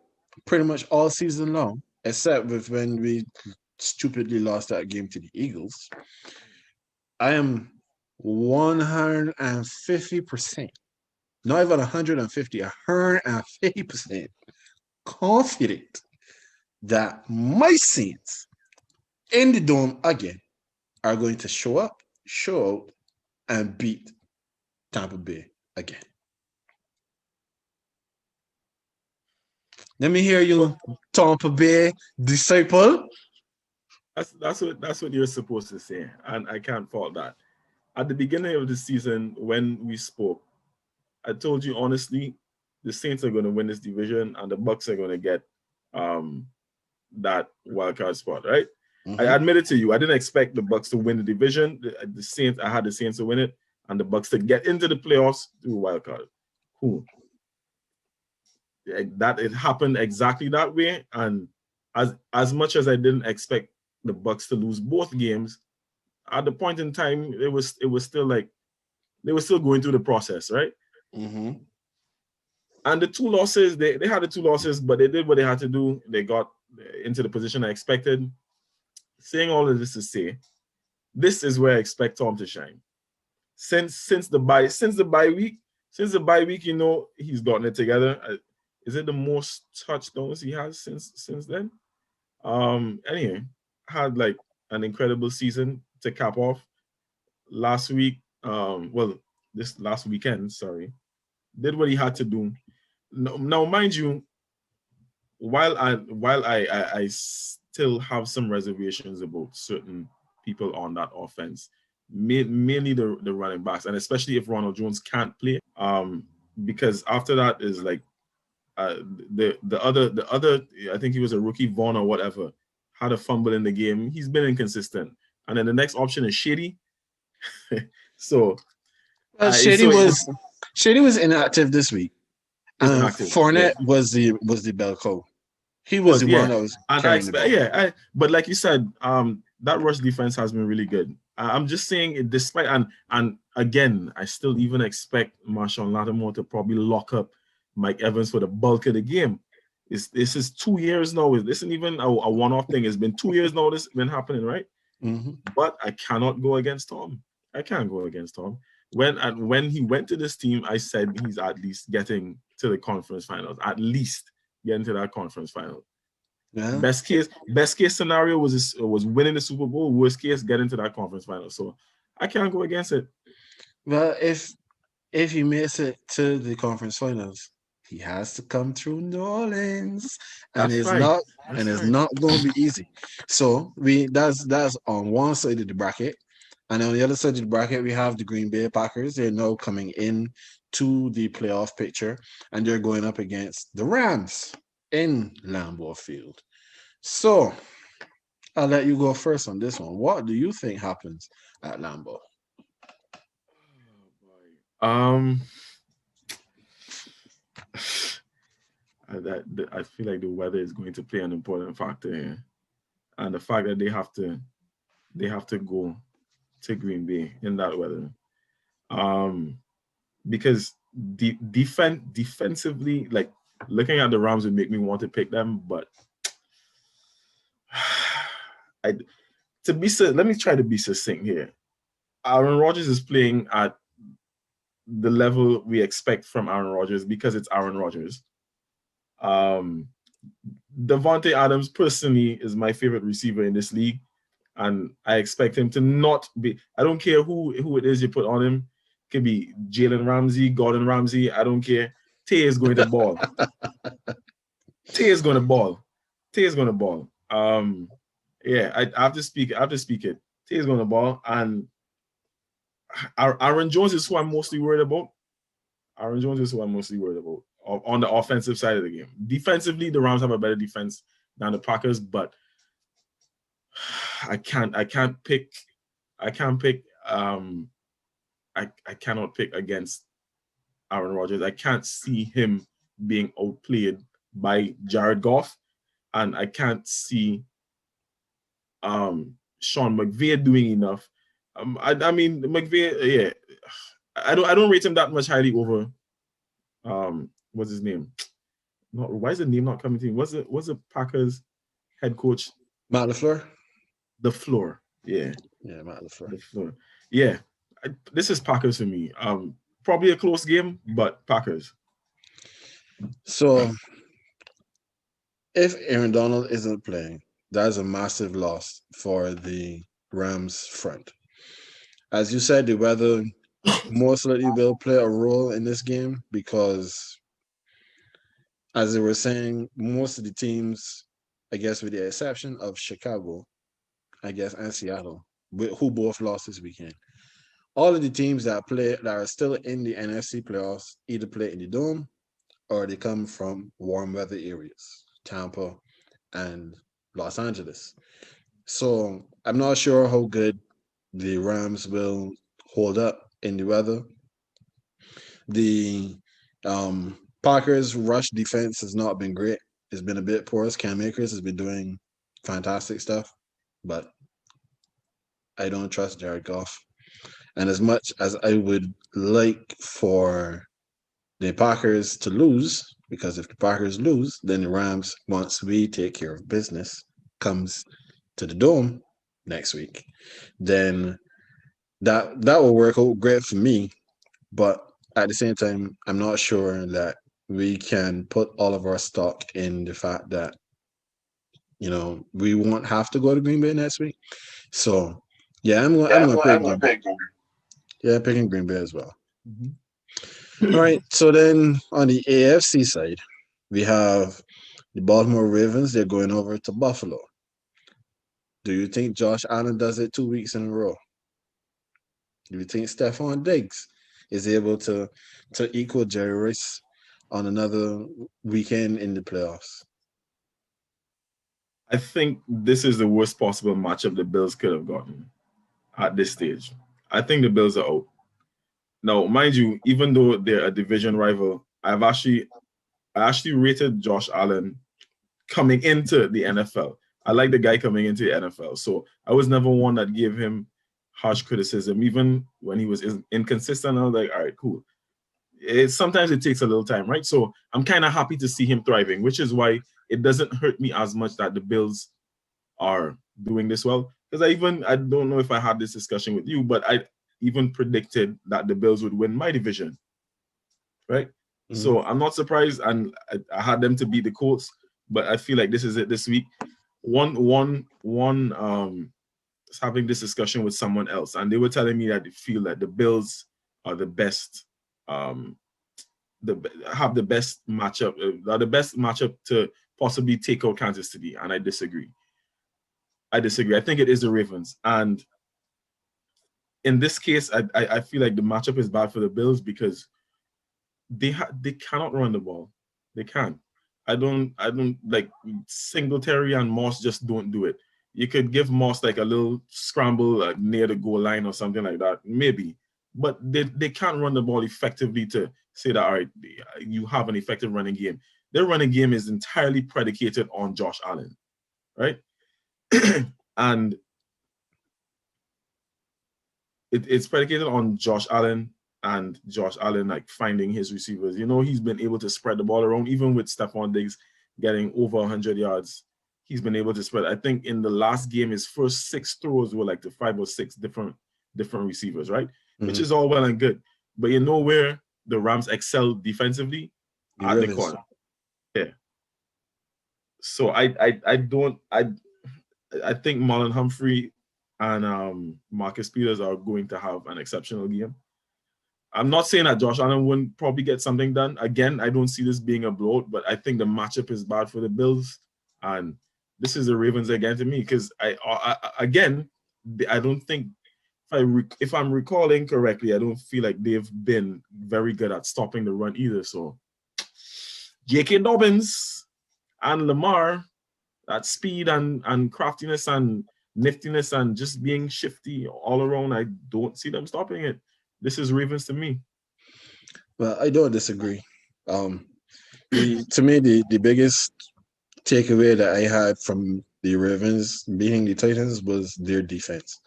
pretty much all season long, except with when we stupidly lost that game to the Eagles. I am 150%, not even 150, 150% confident that my Saints in the dome again are going to show up, show out, and beat Tampa Bay again. Let me hear you, Tampa Bay disciple. That's what you're supposed to say, and I can't fault that. At the beginning of the season, when we spoke, I told you honestly, the Saints are going to win this division, and the Bucks are going to get that wild card spot, right? I admitted to you, I didn't expect the Bucks to win the division. The Saints, I had the Saints to win it, and the Bucks to get into the playoffs through wild card. Who? That it happened exactly that way. And as much as I didn't expect the Bucks to lose both games, at the point in time, it was still like they were still going through the process, right? Mm-hmm. And the two losses, they had the two losses, but they did what they had to do. They got into the position I expected. Saying all of this to say, this is where I expect Tom to shine. Since the bye week, you know, he's gotten it together. Is it the most touchdowns he has since then? Anyway, had like an incredible season to cap off last week. This last weekend, sorry, did what he had to do. Now, mind you, while I still have some reservations about certain people on that offense, mainly the running backs, and especially if Ronald Jones can't play, because after that is like the other I think he was a rookie, Vaughn or whatever, had a fumble in the game. He's been inconsistent, and then the next option is Shady. So Shady was inactive this week. is inactive. Fournette was the bell cow. He was the one that was carrying the ball. But like you said, that rush defense has been really good. I'm just saying, despite and again, I still even expect Marshawn Lattimore to probably lock up Mike Evans for the bulk of the game. This is 2 years now. This isn't even a one-off thing. It's been 2 years now. This has been happening, right? Mm-hmm. But I cannot go against Tom. I can't go against Tom. When he went to this team, I said he's at least getting to the conference finals. At least getting to that conference final. Yeah. Best case scenario was winning the Super Bowl. Worst case, getting to that conference final. So I can't go against it. Well, if he makes it to the conference finals, he has to come through New Orleans, and it's not going to be easy. So that's on one side of the bracket, and on the other side of the bracket we have the Green Bay Packers. They're now coming in to the playoff picture, and they're going up against the Rams in Lambeau Field. So I'll let you go first on this one. What do you think happens at Lambeau? I feel like the weather is going to play an important factor here, and the fact that they have to go to Green Bay in that weather, because defensively, like looking at the Rams would make me want to pick them, but let me try to be succinct here. Aaron Rodgers is playing at the level we expect from Aaron Rodgers because it's Aaron Rodgers. Davante Adams personally is my favorite receiver in this league, and I expect him to not be. I don't care who it is you put on him. It could be Jalen Ramsey, Gordon Ramsay. I don't care. Tay is going to ball. Tay is going to ball. Yeah, I have to speak it. Tay is going to ball, and Aaron Jones is who I'm mostly worried about. On the offensive side of the game. Defensively, the Rams have a better defense than the Packers, but I cannot pick against Aaron Rodgers. I can't see him being outplayed by Jared Goff, and I can't see Sean McVay doing enough. I mean McVay, yeah. I don't rate him that much highly over what's his name? Why is the name not coming to me? What's the Packers head coach? Matt LaFleur? The floor. Yeah. Yeah, Matt LaFleur. The floor. Yeah. This is Packers for me. Probably a close game, but Packers. So if Aaron Donald isn't playing, that's a massive loss for the Rams front. As you said, the weather most likely will play a role in this game because, as they were saying, most of the teams, I guess with the exception of Chicago, I guess, and Seattle, who both lost this weekend, all of the teams that are still in the NFC playoffs either play in the Dome or they come from warm weather areas, Tampa and Los Angeles. So I'm not sure how good the Rams will hold up in the weather. The Parker's rush defense has not been great. It's been a bit porous. Cam Akers has been doing fantastic stuff, but I don't trust Jared Goff. And as much as I would like for the Packers to lose, because if the Packers lose, then the Rams, once we take care of business, comes to the dome next week, then that will work out great for me. But at the same time, I'm not sure that we can put all of our stock in the fact that we won't have to go to Green Bay next week. So yeah, I'm going to pick Green Bay. Yeah, picking Green Bay as well. All right. So then on the AFC side, we have the Baltimore Ravens. They're going over to Buffalo. Do you think Josh Allen does it 2 weeks in a row? Do you think Stephon Diggs is able to equal Jerry Rice on another weekend in the playoffs? I think this is the worst possible matchup the Bills could have gotten at this stage. I think the Bills are out. Now, mind you, even though they're a division rival, I actually rated Josh Allen coming into the NFL. I like the guy coming into the NFL. So I was never one that gave him harsh criticism, even when he was inconsistent. I was like, all right, cool. Sometimes it takes a little time, right? So I'm kind of happy to see him thriving, which is why it doesn't hurt me as much that the Bills are doing this well. Because I don't know if I had this discussion with you, but I even predicted that the Bills would win my division, right? Mm-hmm. So I'm not surprised, and I had them to beat the Colts, but I feel like this is it this week. One having this discussion with someone else, and they were telling me that they feel that the Bills are the best, have the best matchup, are the best matchup to possibly take out Kansas City, and I disagree. I think it is the Ravens, and in this case, I feel like the matchup is bad for the Bills because they cannot run the ball. They can't. I don't like Singletary and Moss just don't do it. You could give Moss like a little scramble near the goal line or something like that, maybe. But they can't run the ball effectively to say that, all right, you have an effective running game. Their running game is entirely predicated on Josh Allen, right? And it's predicated on Josh Allen and Josh Allen like finding his receivers. He's been able to spread the ball around, even with Stephon Diggs getting over 100 yards. He's been able to spread. I think in the last game, his first 6 throws were like to 5 or 6 different receivers, right? Mm-hmm. Which is all well and good. But where the Rams excel defensively? At the corner. Yeah. So I think Marlon Humphrey and Marcus Peters are going to have an exceptional game. I'm not saying that Josh Allen wouldn't probably get something done. Again, I don't see this being a blowout, but I think the matchup is bad for the Bills, and this is the Ravens again to me because I don't think if I'm recalling correctly, I don't feel like they've been very good at stopping the run either. So J.K. Dobbins and Lamar, that speed and craftiness and niftiness and just being shifty all around, I don't see them stopping it. This is Ravens to me. Well, I don't disagree. To me, the biggest takeaway that I had from the Ravens beating the Titans was their defense.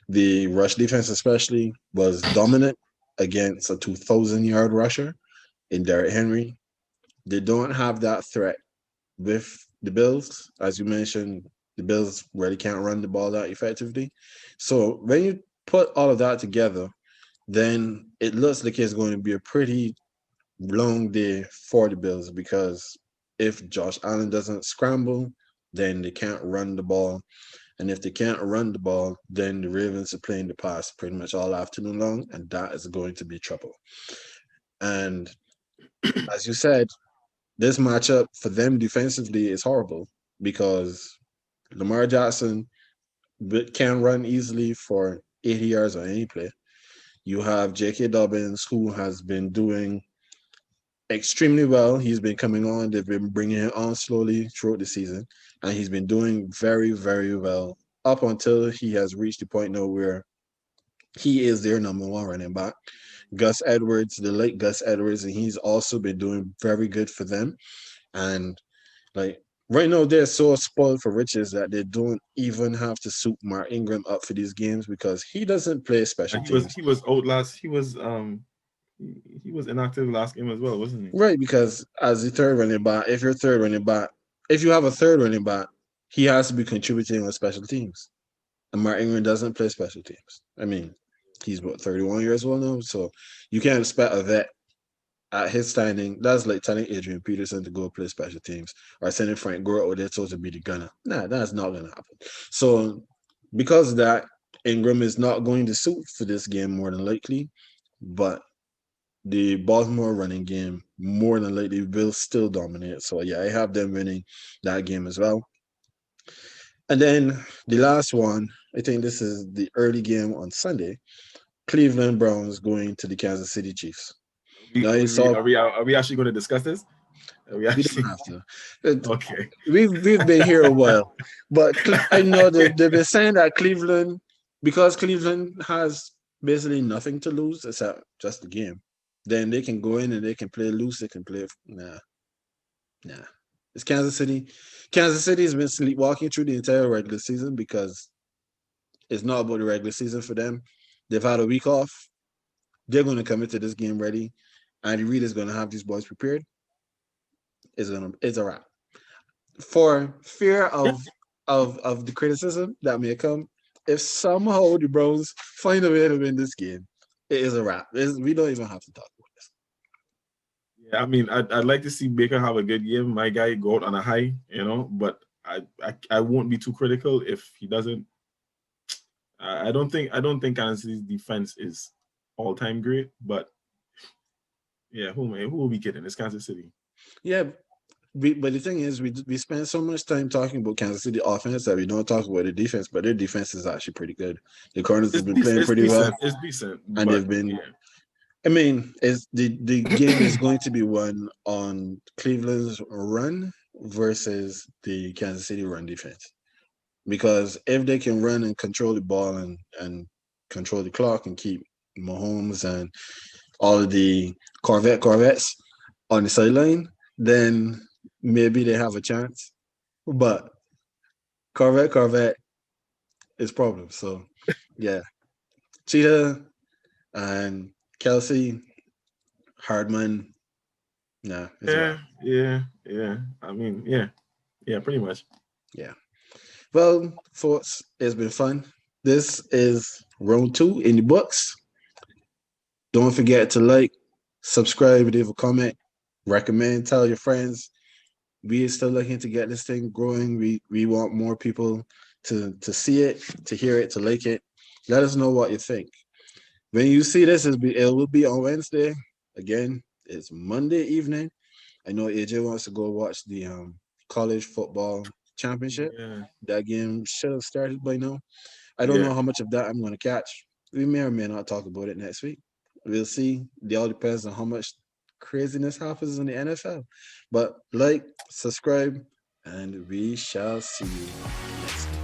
The rush defense especially was dominant against a 2,000-yard rusher in Derrick Henry. They don't have that threat with the Bills. As you mentioned, the Bills really can't run the ball that effectively. So when you put all of that together, then it looks like it's going to be a pretty long day for the Bills because if Josh Allen doesn't scramble, then they can't run the ball. And if they can't run the ball, then the Ravens are playing the pass pretty much all afternoon long, and that is going to be trouble. And as you said, this matchup for them defensively is horrible because Lamar Jackson can run easily for 80 yards on any play. You have J.K. Dobbins, who has been doing extremely well. He's been coming on. They've been bringing him on slowly throughout the season, and he's been doing very, very well up until he has reached the point now where he is their number one running back. Gus Edwards, the late Gus Edwards, and he's also been doing very good for them. And like right now, they're so spoiled for riches that they don't even have to suit Mark Ingram up for these games because he doesn't play special And he was teams. he was out last. He was inactive last game as well, wasn't he? Right, because as the third running back, if you're third running back, if you have a third running back, he has to be contributing on special teams. And Mark Ingram doesn't play special teams. I mean, he's what 31 years old now, so you can't expect a vet at his standing. That's like telling Adrian Peterson to go play special teams or sending Frank Gore out there to be the gunner. Nah, that's not gonna happen. So because of that, Ingram is not going to suit for this game more than likely, but the Baltimore running game more than likely will still dominate. So yeah, I have them winning that game as well. And then the last one, I think this is the early game on Sunday. Cleveland Browns going to the Kansas City Chiefs. We, Now you saw are we actually going to discuss this? Are we we don't actually have to. It- okay? we've been here a while, but I know they've been saying that Cleveland, because Cleveland has basically nothing to lose except just the game, then they can go in and they can play loose. They can play. Nah. It's Kansas City. Kansas City has been sleepwalking through the entire regular season because it's not about the regular season for them. They've had a week off. They're going to come into this game ready. Andy Reid is going to have these boys prepared. It's a wrap. For fear Yeah, of the criticism that may come, if somehow the Browns find a way to win this game, it is a wrap. We don't even have to talk about this. yeah. I mean, I'd like to see Baker have a good game. My guy go out on a high, but I won't be too critical if he doesn't. I don't think Kansas City's defense is all time great, but yeah, who will be kidding? It's Kansas City. Yeah, but the thing is, we spend so much time talking about Kansas City offense that we don't talk about the defense. But their defense is actually pretty good. The corners have been playing It's pretty well, decent. It's decent, and but they've been. yeah, I mean, is the game is going to be won on Cleveland's run versus the Kansas City run defense. Because if they can run and control the ball and control the clock and keep Mahomes and all of the Corvettes on the sideline, then maybe they have a chance. But Corvette is problem. So yeah, Cheetah and Kelsey, Hardman, nah, it's a wrap. yeah. I mean, yeah, pretty much. Yeah. Well, folks, it's been fun. This is round 2 in the books. Don't forget to like, subscribe, leave a comment, recommend, tell your friends. We are still looking to get this thing growing. We want more people to see it, to hear it, to like it. Let us know what you think. When you see this, it will be on Wednesday. Again, it's Monday evening. I know AJ wants to go watch the college football championship. Yeah, That game should have started by now. I don't yeah. know how much of that I'm going to catch. We may or may not talk about it next week. We'll see. It all depends on how much craziness happens in the NFL. But like, subscribe, and we shall see you next week.